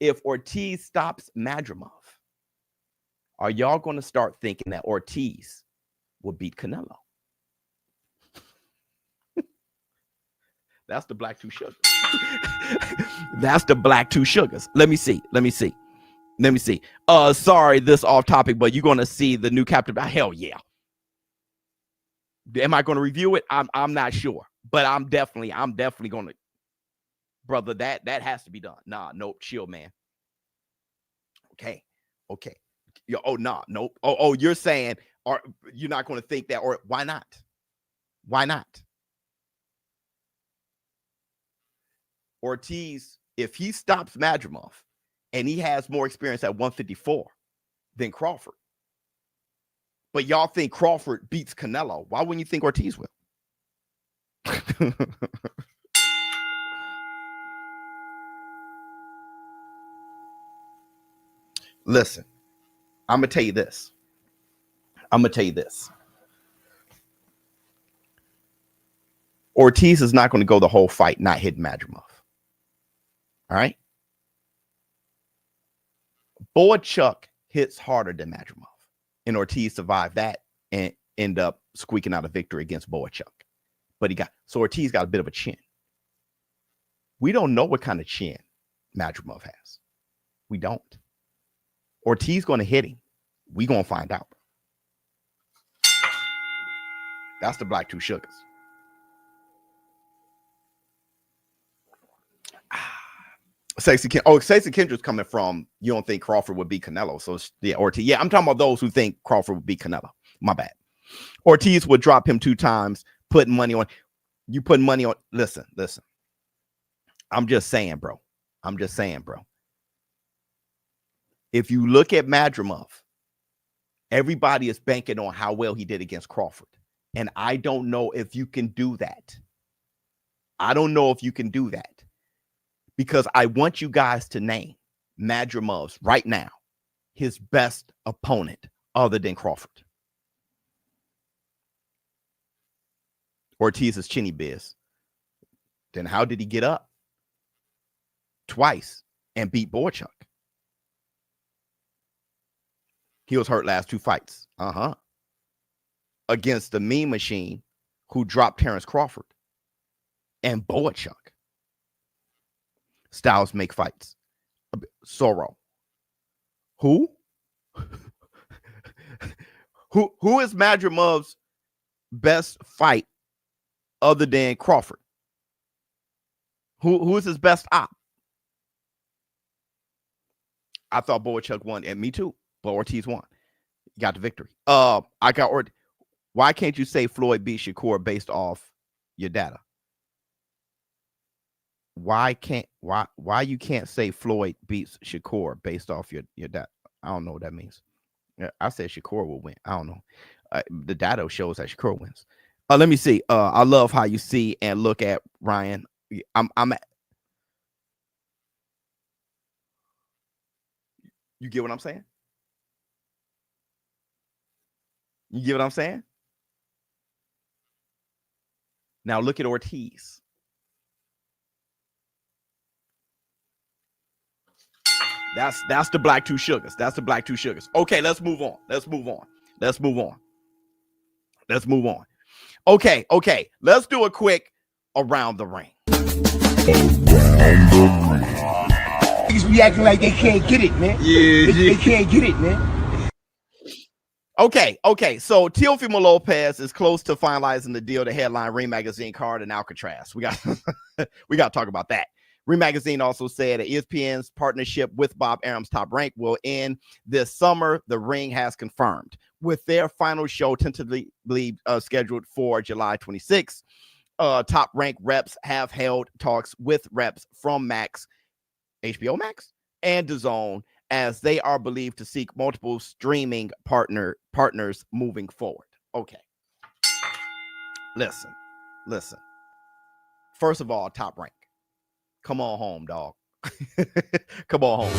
If Ortiz stops Madrimov, are y'all going to start thinking that Ortiz will beat Canelo? That's the black two sugars. That's the black two sugars. Let me see. Sorry, this off topic, but you're going to see the new Captain. Hell yeah. Am I going to review it? I'm not sure, but I'm definitely going to, brother, that has to be done. Nah, nope. Chill, man. Okay. Yo, oh, nah, nope. Oh, you're saying, or you're not going to think that, or why not? Why not? Ortiz, if he stops Madrimov and he has more experience at 154 than Crawford, but y'all think Crawford beats Canelo, why wouldn't you think Ortiz will? Listen, I'm going to tell you this. Ortiz is not going to go the whole fight not hitting Madrimov. All right? Beranchyk hits harder than Madrimov, and Ortiz survived that and end up squeaking out a victory against Beranchyk. But Ortiz got a bit of a chin. We don't know what kind of chin Madrimov has. We don't. Ortiz going to hit him. We going to find out. That's the black two sugars. Stacey Kendrick's coming from, you don't think Crawford would beat Canelo. So yeah, Ortiz. Yeah, I'm talking about those who think Crawford would beat Canelo. My bad. Ortiz would drop him 2 times, putting money on. You putting money on. Listen. I'm just saying, bro. If you look at Madrimov, everybody is banking on how well he did against Crawford. And I don't know if you can do that. Because I want you guys to name Madrimov's right now his best opponent other than Crawford. Ortiz is chinny biz. Then how did he get up twice and beat Beranchyk? He was hurt last 2 fights. Against the Mean Machine who dropped Terence Crawford and Beranchyk. Styles make fights. Sorrow. Who? Who is Madrimov's best fight other than Crawford? Who is his best op? I thought Beranchyk won, and me too. But Ortiz won. Got the victory. Why can't you say Floyd beat Shakur based off your data? Why you can't say Floyd beats Shakur based off your data? I don't know what that means. I said Shakur will win. I don't know. The data shows that Shakur wins. Let me see. I love how you see and look at Ryan. You get what I'm saying? You get what I'm saying? Now look at Ortiz. That's the black two sugars. That's the black two sugars. Okay, let's move on. Let's move on. Let's move on. Let's move on. Okay. Let's do a quick around the ring. Niggas be acting like they can't get it, man. Yeah, they can't get it, man. Okay. So Teofimo Lopez is close to finalizing the deal to headline Ring Magazine card in Alcatraz. We got to talk about that. Ring Magazine also said that ESPN's partnership with Bob Arum's Top Rank will end this summer. The Ring has confirmed, with their final show tentatively scheduled for July 26th. Top Rank reps have held talks with reps from Max, HBO Max, and DAZN, as they are believed to seek multiple streaming partners moving forward. Okay. Listen. First of all, Top Rank. Come on home, dog. Come on home.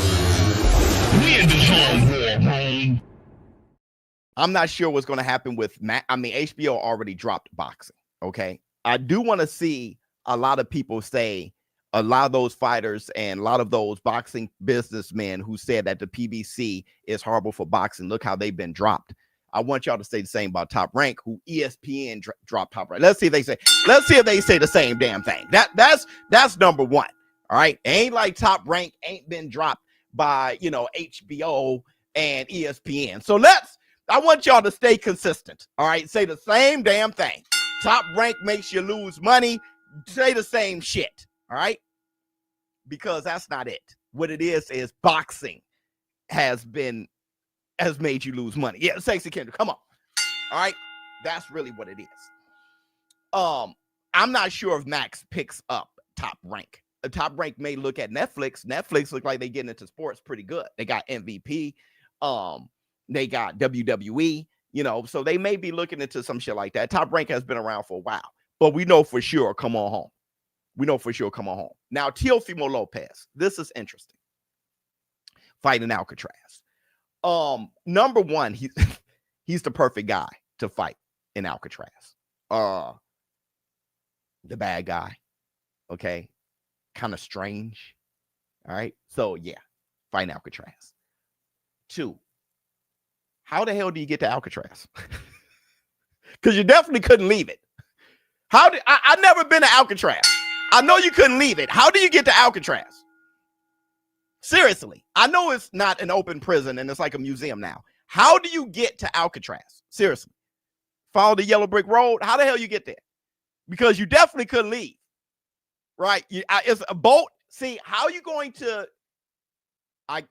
I'm not sure what's going to happen with Matt. I mean, HBO already dropped boxing. Okay. I do want to see a lot of people say, a lot of those fighters and a lot of those boxing businessmen who said that the PBC is horrible for boxing, look how they've been dropped. I want y'all to say the same about Top Rank, who ESPN dropped Top Rank. Let's see if they say the same damn thing. That's number one. All right. It ain't like Top Rank ain't been dropped by, HBO and ESPN. So I want y'all to stay consistent. All right. Say the same damn thing. Top Rank makes you lose money. Say the same shit. All right. Because that's not it. What it is boxing has made you lose money. Yeah, Sexy Kendra, come on. All right. That's really what it is. I'm not sure if Max picks up Top Rank. Top Rank may look at Netflix. Netflix look like they getting into sports pretty good. They got MVP. They got WWE, so they may be looking into some shit like that. Top Rank has been around for a while, but we know for sure, come on home. Now, Teofimo Lopez, this is interesting. Fighting Alcatraz. Number one, he's the perfect guy to fight in Alcatraz. The bad guy. Okay. Kind of strange. All right. So yeah, fighting Alcatraz. 2, how the hell do you get to Alcatraz? Because you definitely couldn't leave it. I never been to Alcatraz. I know you couldn't leave it. How do you get to Alcatraz? Seriously, I know it's not an open prison and it's like a museum now. How do you get to Alcatraz? Seriously. Follow the yellow brick road. How the hell you get there? Because you definitely couldn't leave. Right? It's a boat. See, how are you going to... I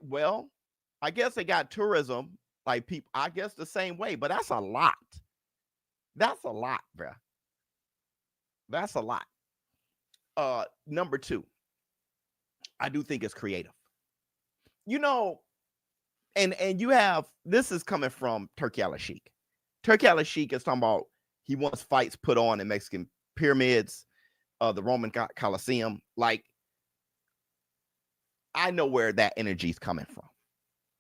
guess they got tourism, like people, I guess the same way, but that's a lot. That's a lot, bro. That's a lot. Number 2, I do think it's creative. And you have, this is coming from Turki Al-Sheikh. Turki Al-Sheikh is talking about he wants fights put on in Mexican pyramids, the Roman Colosseum. Like, I know where that energy is coming from,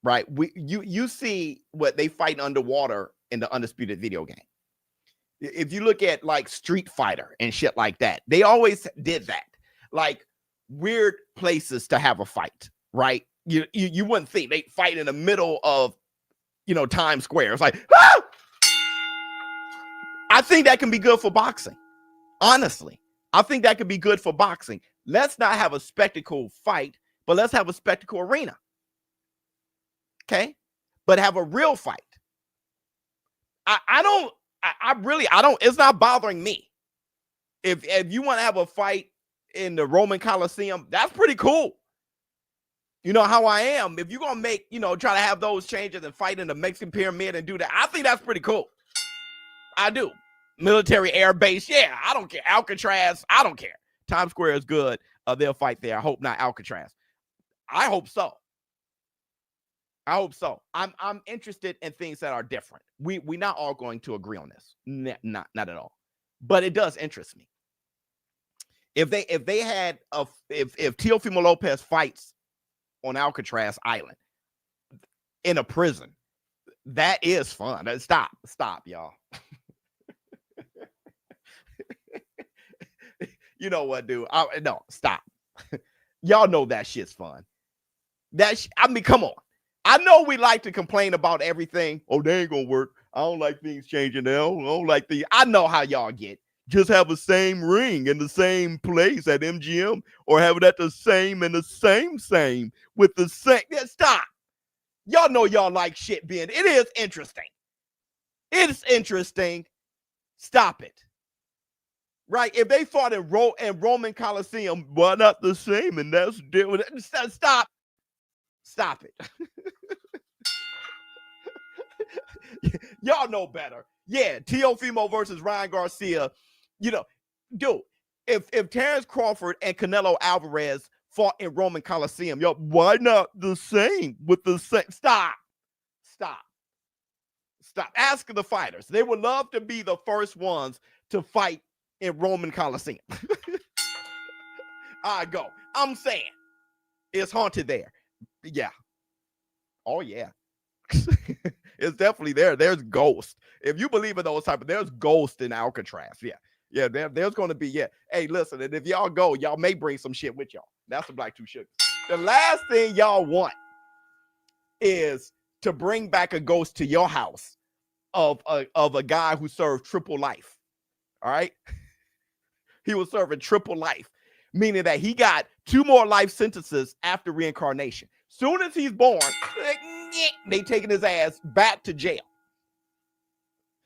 right? You see what they fight underwater in the Undisputed video game. If you look at like Street Fighter and shit like that, they always did that. Like weird places to have a fight, right? You wouldn't think they fight in the middle of, Times Square. It's like, ah! I think that can be good for boxing. Honestly, I think that could be good for boxing. Let's not have a spectacle fight, but let's have a spectacle arena. Okay? But have a real fight. I don't, it's not bothering me. If you want to have a fight in the Roman Colosseum, that's pretty cool. You know how I am. If you're going to make, try to have those changes and fight in the Mexican pyramid and do that, I think that's pretty cool. I do. Military air base. Yeah, I don't care. Alcatraz. I don't care. Times Square is good. They'll fight there. I hope not Alcatraz. I hope so. I hope so. I'm interested in things that are different. We not all going to agree on this. Not at all. But it does interest me. If Teofimo Lopez fights on Alcatraz Island in a prison, that is fun. Stop, y'all. You know what, dude? No, stop. Y'all know that shit's fun. I mean, come on. I know we like to complain about everything. Oh, they ain't gonna work. I don't like things changing now. I don't like things. I know how y'all get. Just have the same ring in the same place at MGM, or have it at the same and the same with the same. Yeah, stop. Y'all know y'all like shit being. It is interesting. It's interesting. Stop it. Right? If they fought in Roman Coliseum, why not the same? And that's different. Stop. Stop it. Y'all know better. Yeah, Teofimo versus Ryan Garcia. You know, dude, if Terence Crawford and Canelo Alvarez fought in Roman Coliseum, y'all, why not the same with the same? Stop. Ask the fighters. They would love to be the first ones to fight in Roman Coliseum. I go. I'm saying it's haunted there. Yeah. Oh, yeah. It's definitely there. There's ghosts. If you believe in those there's ghosts in Alcatraz. Yeah, there's going to be, yeah. Hey, listen, and if y'all go, y'all may bring some shit with y'all. That's the Black Two Sugars. The last thing y'all want is to bring back a ghost to your house of a guy who served triple life. All right? He was serving triple life, meaning that he got 2 more life sentences after reincarnation. Soon as he's born, they taking his ass back to jail.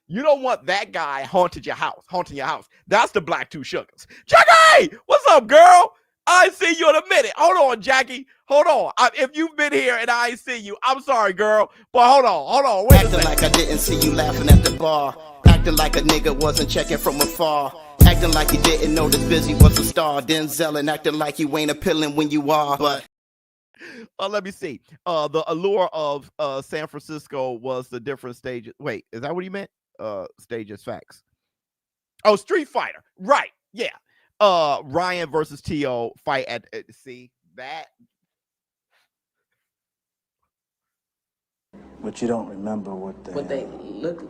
You don't want that guy haunting your house. That's the Black Two Sugars. Jackie, what's up, girl? I ain't see you in a minute. Hold on, Jackie. Hold on. If you've been here and I ain't see you, I'm sorry, girl. But hold on. Wait a second. Acting like I didn't see you laughing at the bar. Acting like a nigga wasn't checking from afar. Acting like you didn't know this Busy was a star. Denzel and acting like you ain't appealing when you are. But let me see. The allure of San Francisco was the different stages. Wait, is that what he meant? Stages facts. Oh, Street Fighter. Right. Yeah. Ryan versus Teo fight at see that. But you don't remember what they look.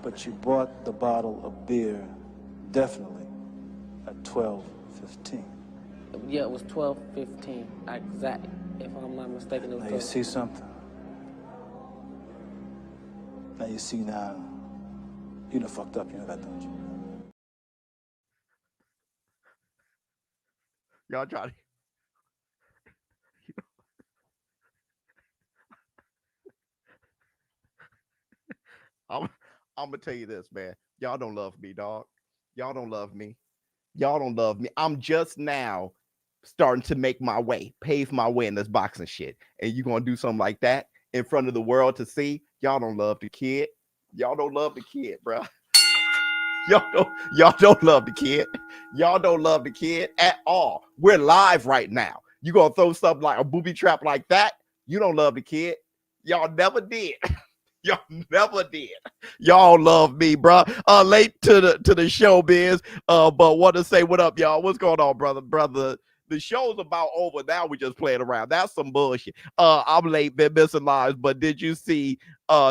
But you bought the bottle of beer definitely at 12:15. Yeah, it was 12:15 exactly. If I'm not mistaken, it was. Now you see something. Now you see now. You done fucked up, you know that, don't you? Y'all try to. I'm gonna tell you this, man. Y'all don't love me, dog. Y'all don't love me. I'm just now starting to make my way, pave my way in this boxing shit. And you gonna do something like that in front of the world to see? Y'all don't love the kid. Y'all don't love the kid, bro. Y'all don't love the kid. Y'all don't love the kid at all. We're live right now. You gonna throw something like a booby trap like that? You don't love the kid. Y'all never did. Y'all never did. Y'all love me, bro. Late to the showbiz. But want to say what up, y'all? What's going on, brother? The show's about over now. We just playing around. That's some bullshit. I'm late, been missing lives. But did you see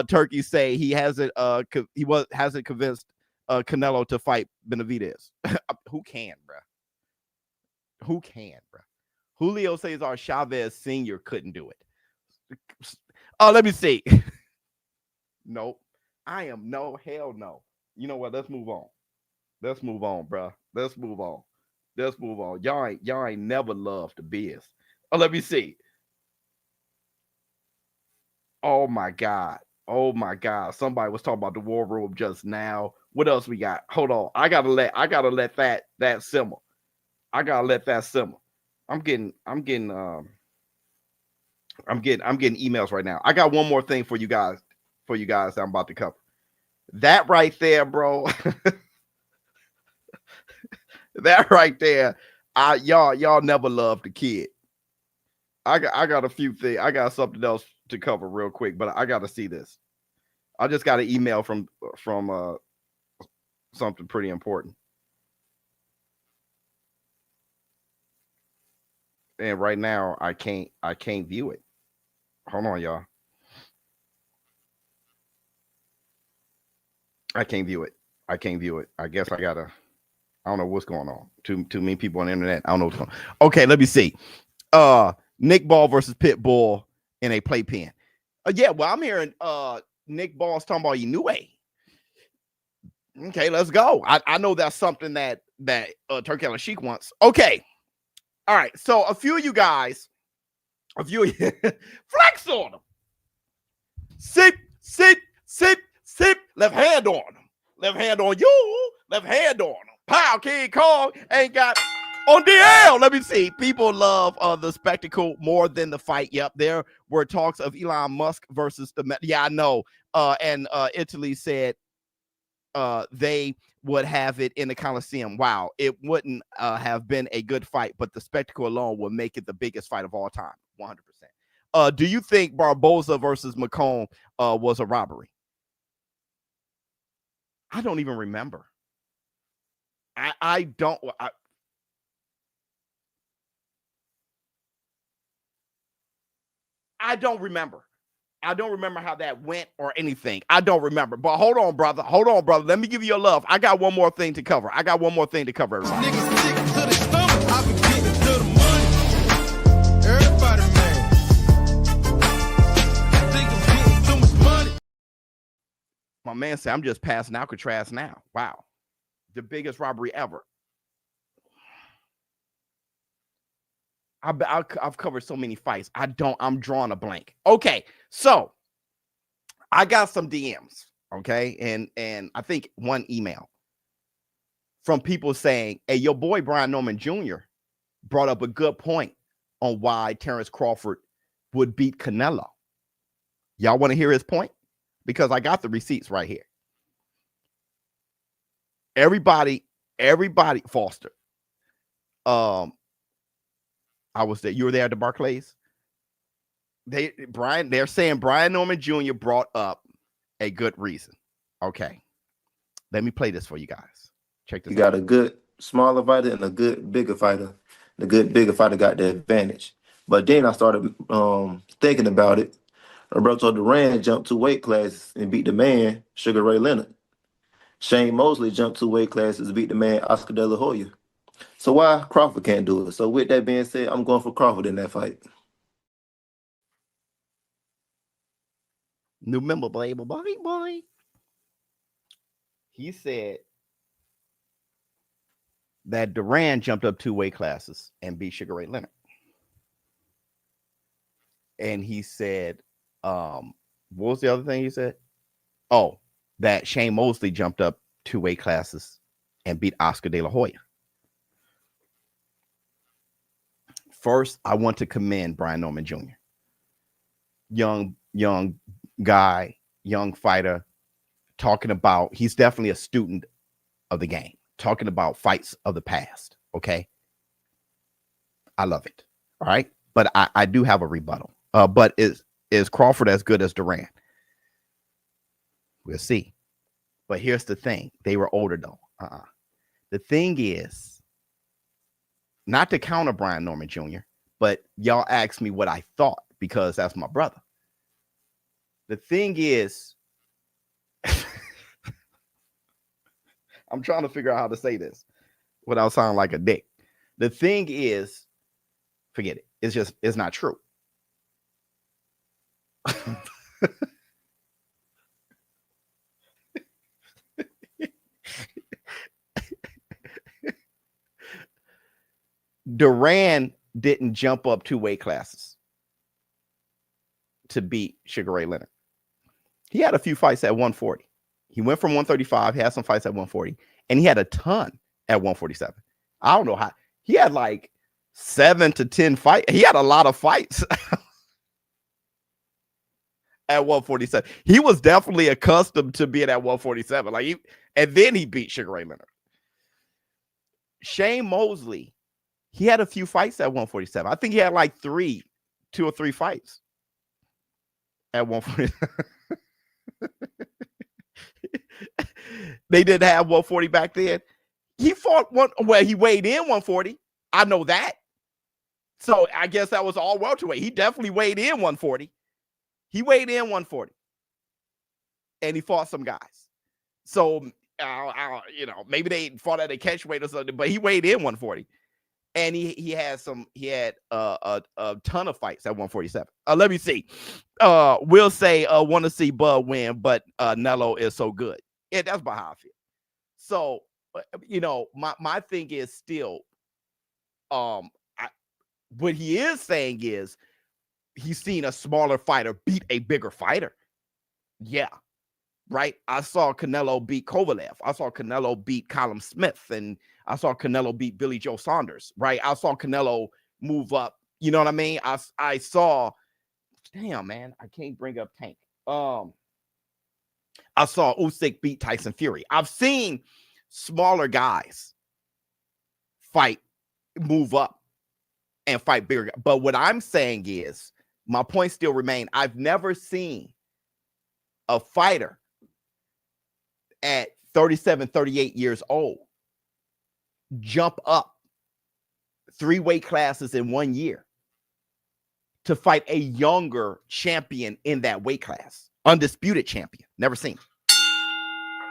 Turkey say he hasn't convinced Canelo to fight Benavidez? Who can, bro? Julio Cesar Chavez Sr. couldn't do it. Let me see. Nope. Hell no. You know what? Let's move on, bro. Let's move on. Y'all ain't never loved the biz. Let me see. Oh my God. Somebody was talking about the war room just now. What else we got? Hold on. I gotta let that simmer. I'm getting emails right now. I got one more thing for you guys that I'm about to cover. That right there, bro. That right there. Y'all never loved the kid. I got a few things. I got something else to cover real quick, but I got to see this. I just got an email from something pretty important. And right now I can't view it. Hold on, y'all. I can't view it. I guess I don't know what's going on. Too many people on the internet. I don't know what's going on. Okay, let me see. Nick Ball versus Pitbull in a playpen. Yeah, well, I'm hearing Nick Ball's talking about Inoue. Okay, let's go. I know that's something that Turkey Sheik wants. Okay. All right. So a few of you guys, flex on them. Sit. Left hand on them. Left hand on you. Left hand on them. Pow, King Kong ain't got on DL. Let me see. People love the spectacle more than the fight. Yep, there were talks of Elon Musk versus the. Yeah, I know. And Italy said they would have it in the Coliseum. Wow, it wouldn't have been a good fight, but the spectacle alone will make it the biggest fight of all time. 100%. Do you think Barboza versus McComb was a robbery? I don't even remember. I don't remember. I don't remember how that went or anything. I don't remember. But hold on, brother. Let me give you your love. I got one more thing to cover. Everybody. My man said, I'm just passing Alcatraz now. Wow. The biggest robbery ever. I've covered so many fights. I'm drawing a blank. Okay, so I got some DMs, okay, and I think one email from people saying, hey, your boy Brian Norman Jr. brought up a good point on why Terence Crawford would beat Canelo. Y'all want to hear his point? Because I got the receipts right here. Everybody, Foster. I was there. You were there at the Barclays. They're saying Brian Norman Jr. brought up a good reason. Okay, let me play this for you guys. Check this. You got a good smaller fighter and a good bigger fighter. The good bigger fighter got the advantage. But then I started thinking about it. Roberto Duran jumped 2 weight classes and beat the man Sugar Ray Leonard. Shane Mosley jumped 2 weight classes and beat the man Oscar De La Hoya. So why Crawford can't do it? So with that being said, I'm going for Crawford in that fight. New member, boy. He said that Duran jumped up 2 weight classes and beat Sugar Ray Leonard. And he said, what was the other thing he said? Oh, that Shane Mosley jumped up 2 weight classes and beat Oscar De La Hoya. First, I want to commend Brian Norman Jr. Young guy, young fighter, talking about, he's definitely a student of the game, talking about fights of the past. Okay. I love it. All right. But I do have a rebuttal. But is Crawford as good as Duran? We'll see. But here's the thing. They were older though. The thing is, not to counter Brian Norman Jr., but y'all asked me what I thought because that's my brother. The thing is, I'm trying to figure out how to say this without sounding like a dick. The thing is, forget it. It's not true. Duran didn't jump up 2 weight classes to beat Sugar Ray Leonard. He had a few fights at 140. He went from 135. He had some fights at 140, and he had a ton at 147. I don't know how. He had like 7 to 10 fights. He had a lot of fights at 147. He was definitely accustomed to being at 147. And then he beat Sugar Ray Leonard. Shane Mosley, he had a few fights at 147. I think he had like 2 or 3 fights. at 140. They didn't have 140 back then. He fought he weighed in 140. I know that. So I guess that was all welterweight. He definitely weighed in 140. He weighed in 140. And he fought some guys. So, maybe they fought at a catch weight or something, but he weighed in 140. And he had a ton of fights at 147. Let me see. We'll say want to see Bud win, but Nello is so good. Yeah, that's about how I feel. So, my thing is still, what he is saying is he's seen a smaller fighter beat a bigger fighter. Yeah. Right. I saw Canelo beat Kovalev. I saw Canelo beat Callum Smith, and I saw Canelo beat Billy Joe Saunders. Right. I saw Canelo move up. You know what I mean? I saw, damn, man, I can't bring up Tank. I saw Usyk beat Tyson Fury. I've seen smaller guys move up and fight bigger. But what I'm saying is, my point still remains. I've never seen a fighter at 37, 38 years old jump up 3 weight classes in 1 year to fight a younger champion in that weight class. Undisputed champion. Never seen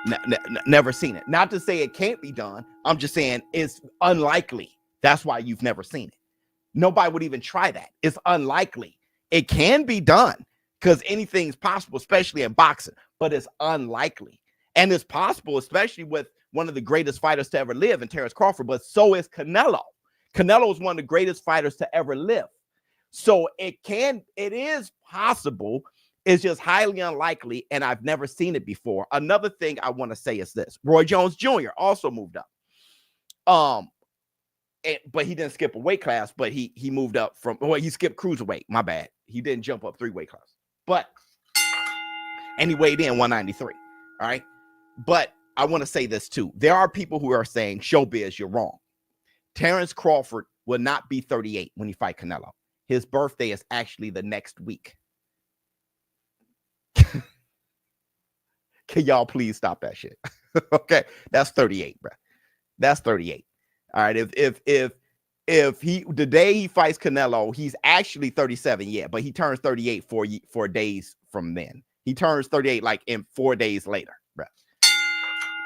it. Never seen it. Not to say it can't be done. I'm just saying it's unlikely. That's why you've never seen it. Nobody would even try that. It's unlikely. It can be done because anything's possible, especially in boxing, but it's unlikely. And it's possible, especially with one of the greatest fighters to ever live in Terence Crawford, but so is Canelo. Canelo is one of the greatest fighters to ever live. So it is possible. It's just highly unlikely, and I've never seen it before. Another thing I want to say is this. Roy Jones Jr. also moved up. But he didn't skip a weight class, but he moved up he skipped cruiserweight. My bad. He didn't jump up 3 weight classes. And he weighed in 193. All right. But I want to say this too. There are people who are saying, Showbiz, you're wrong. Terence Crawford will not be 38 when he fight Canelo. His birthday is actually the next week. Can y'all please stop that shit? Okay. That's 38, bro. That's 38. All right. If the day he fights Canelo, he's actually 37. Yeah. But he turns 38 4 days from then. He turns 38 like in 4 days later, bro.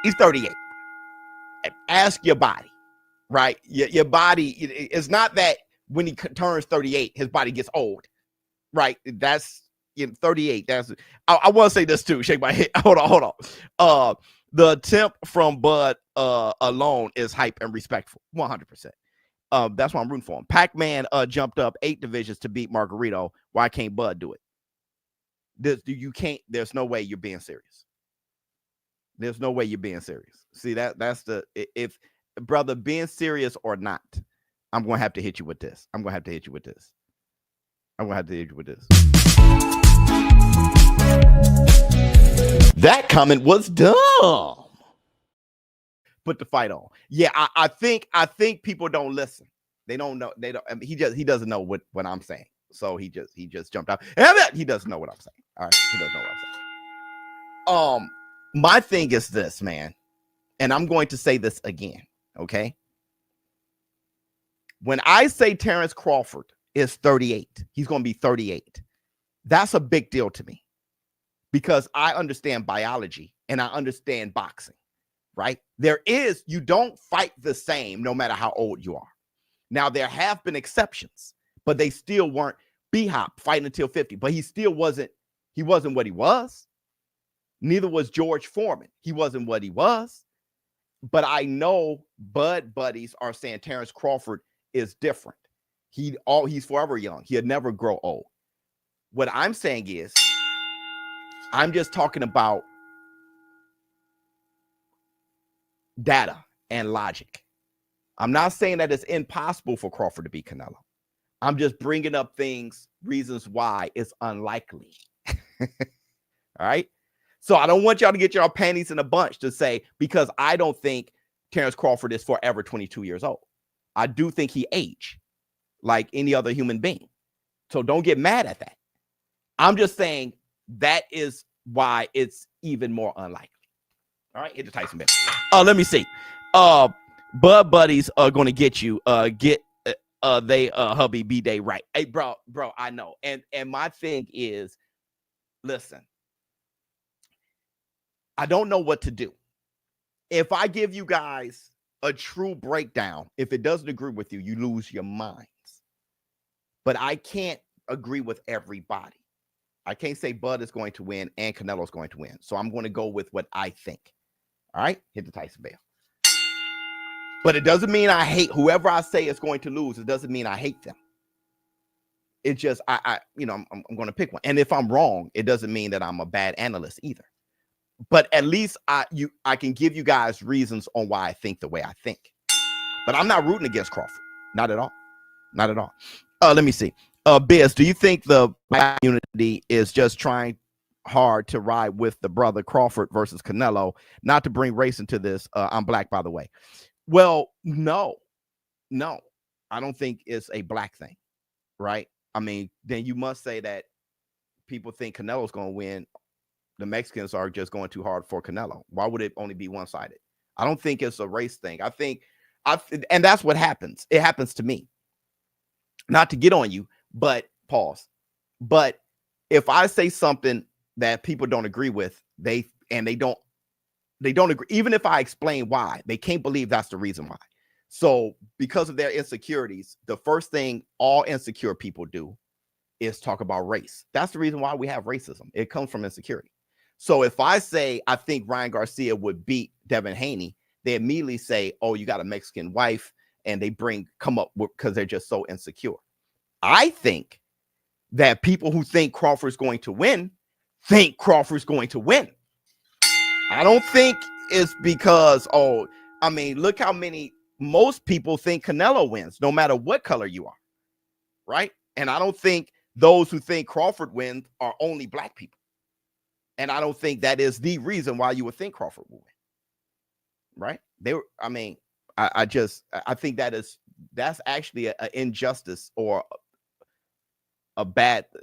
He's 38. Ask your body, right? Your body, it's not that when he turns 38, his body gets old, right? That's 38. I want to say this too. Shake my head. Hold on. The attempt from Bud alone is hype and respectful. 100%. That's why I'm rooting for him. Pac-Man jumped up 8 divisions to beat Margarito. Why can't Bud do it? There's no way you're being serious. There's no way you're being serious. See, that's if brother, being serious or not, I'm going to have to hit you with this. That comment was dumb. Put the fight on. Yeah, I think people don't listen. They don't know. I mean, he doesn't know what I'm saying. So he just jumped out. He doesn't know what I'm saying. All right, he doesn't know what I'm saying. My thing is this, man, and I'm going to say this again, okay? When I say Terence Crawford is 38, he's going to be 38. That's a big deal to me because I understand biology and I understand boxing, right? You don't fight the same no matter how old you are. Now, there have been exceptions, but they still weren't. B-Hop fighting until 50, but he wasn't what he was. Neither was George Foreman. He wasn't what he was. But I know Bud buddies are saying Terence Crawford is different. He's forever young. He'll never grow old. What I'm saying is, I'm just talking about data and logic. I'm not saying that it's impossible for Crawford to beat Canelo. I'm just bringing up reasons why it's unlikely. All right. So I don't want y'all to get your panties in a bunch to say, because I don't think Terence Crawford is forever 22 years old. I do think he aged like any other human being. So don't get mad at that. I'm just saying that is why it's even more unlikely. All right, hit the Tyson bell. Let me see. Bud buddies are going to get you. Hubby B-Day right. Hey, bro, I know. And my thing is, listen, I don't know what to do. If I give you guys a true breakdown, if it doesn't agree with you, you lose your minds. But I can't agree with everybody. I can't say Bud is going to win and Canelo is going to win. So I'm going to go with what I think. All right, hit the Tyson bell. But it doesn't mean I hate whoever I say is going to lose. It doesn't mean I hate them. It's just I'm going to pick one. And if I'm wrong, it doesn't mean that I'm a bad analyst either. But at least I can give you guys reasons on why I think the way I think. But I'm not rooting against Crawford. Not at all. Not at all. Let me see. Biz, do you think the black community is just trying hard to ride with the brother Crawford versus Canelo? Not to bring race into this. I'm black, by the way. Well, no, I don't think it's a black thing, right? I mean, then you must say that people think Canelo's going to win. The Mexicans are just going too hard for Canelo. Why would it only be one-sided? I don't think it's a race thing. And that's what happens. It happens to me. Not to get on you, but pause. But if I say something that people don't agree with, they don't agree. Even if I explain why, they can't believe that's the reason why. So because of their insecurities, the first thing all insecure people do is talk about race. That's the reason why we have racism. It comes from insecurity. So if I say I think Ryan Garcia would beat Devin Haney, they immediately say, oh, you got a Mexican wife, and they come up with, because they're just so insecure. I think that people who think Crawford's going to win think Crawford's going to win. I don't think it's because, look how most people think Canelo wins, no matter what color you are, right? And I don't think those who think Crawford wins are only black people. And I don't think that is the reason why you would think Crawford will win, right? I think that's actually an injustice or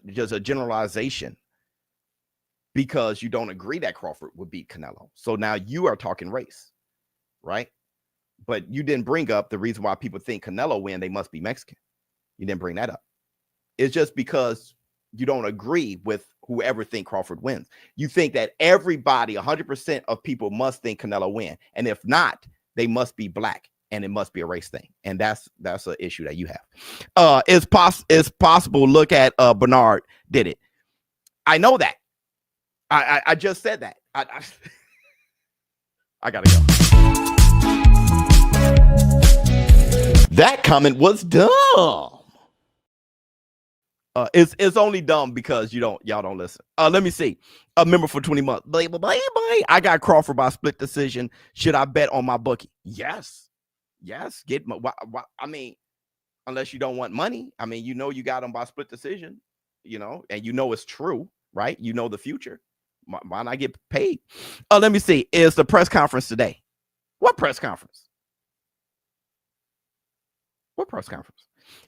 just a generalization, because you don't agree that Crawford would beat Canelo. So now you are talking race, right? But you didn't bring up the reason why people think Canelo win, they must be Mexican. You didn't bring that up. It's just because you don't agree with whoever think Crawford wins. You think that everybody, 100% of people must think Canelo win. And if not, they must be black, and it must be a race thing. And that's an issue that you have. It's possible. Look at Bernard did it. I know that. I just said that. I gotta go. That comment was dumb. It's only dumb because y'all don't listen. Let me see. A member for 20 months. I got Crawford by split decision. Should I bet on my bookie? Yes. Get my. Unless you don't want money. You got him by split decision. And it's true, right? You know the future. Why not get paid? Let me see. Is the press conference today? What press conference?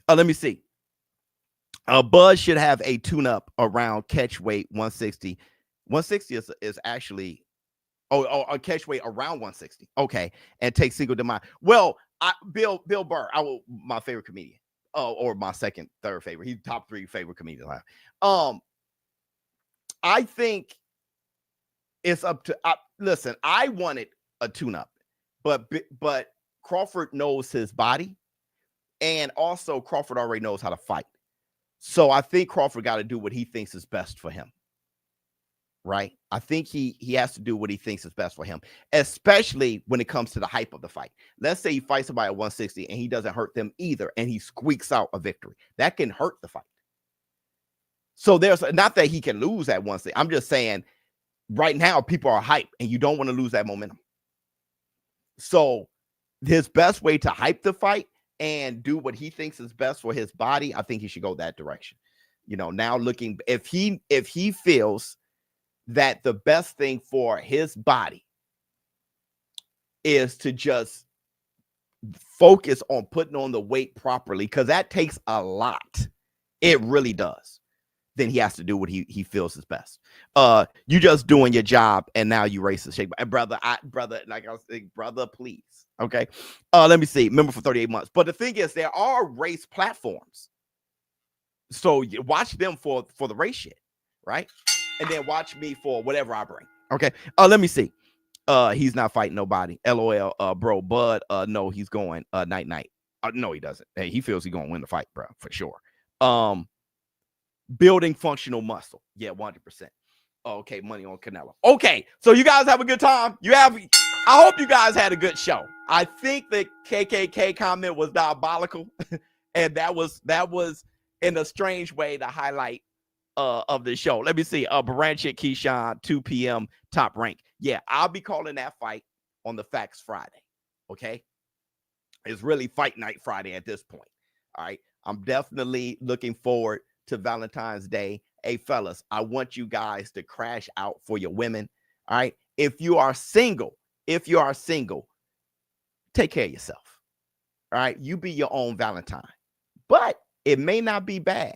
Let me see. Bud should have a tune-up around catch weight 160. 160 is actually a catch weight around 160. Okay, and take single to mind. Well, Bill Burr, my favorite comedian, or my third favorite. He's top 3 favorite comedians. I think it's up to. Listen, I wanted a tune-up, but Crawford knows his body, and also Crawford already knows how to fight. So I think Crawford got to do what he thinks is best for him, right? I think he has to do what he thinks is best for him, especially when it comes to the hype of the fight. Let's say he fights somebody at 160 and he doesn't hurt them either, and he squeaks out a victory. That can hurt the fight. So there's not that he can lose at 160. I'm just saying right now people are hyped, and you don't want to lose that momentum. So his best way to hype the fight and do what he thinks is best for his body, I think he should go that direction. Now looking, if he feels that the best thing for his body is to just focus on putting on the weight properly, because that takes a lot. It really does. then he has to do what he feels is best. You just doing your job, and now you racist. Shake, brother, like I was saying, brother, please. Okay. Let me see. Member for 38 months. But the thing is, there are race platforms. So you watch them for the race shit, right? And then watch me for whatever I bring. Okay. Let me see. He's not fighting nobody. LOL, bro. Bud, no, he's going night. No, he doesn't. Hey, he feels he's gonna win the fight, bro, for sure. Building functional muscle. Yeah, 100%. Okay, money on Canelo. Okay, so you guys have a good time. I hope you guys had a good show. I think the KKK comment was diabolical, and that was in a strange way the highlight of the show. Let me see. Beranchyk, Keyshawn, 2 p.m. Top Rank. Yeah, I'll be calling that fight on the Facts Friday. Okay, it's really Fight Night Friday at this point. All right, I'm definitely looking forward to Valentine's Day. Hey, fellas, I want you guys to crash out for your women. All right. If you are single, take care of yourself. All right. You be your own Valentine. But it may not be bad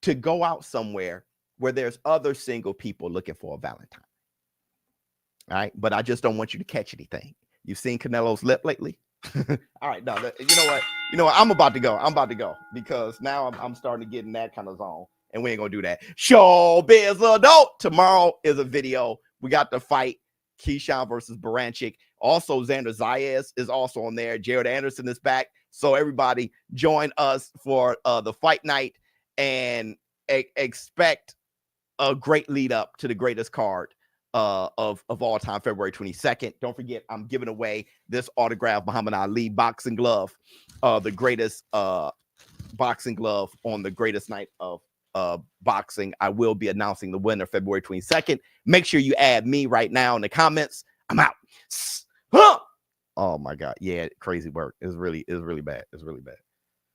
to go out somewhere where there's other single people looking for a Valentine. All right. But I just don't want you to catch anything. You've seen Canelo's lip lately? All right. No, you know what? I'm about to go because now I'm starting to get in that kind of zone, and we ain't gonna do that. Showbizz Adult. Tomorrow is a video. We got the fight, Keyshawn versus Beranchyk. Also, Xander Zayas is also on there. Jared Anderson is back. So everybody join us for the fight night and expect a great lead up to the greatest card of all time, February 22nd. Don't forget, I'm giving away this autographed Muhammad Ali boxing glove, the greatest boxing glove on the greatest night of boxing. I will be announcing the winner February 22nd. Make sure you add me right now in the comments. I'm out. Oh my God. Yeah, crazy work. It's really bad. It's really bad.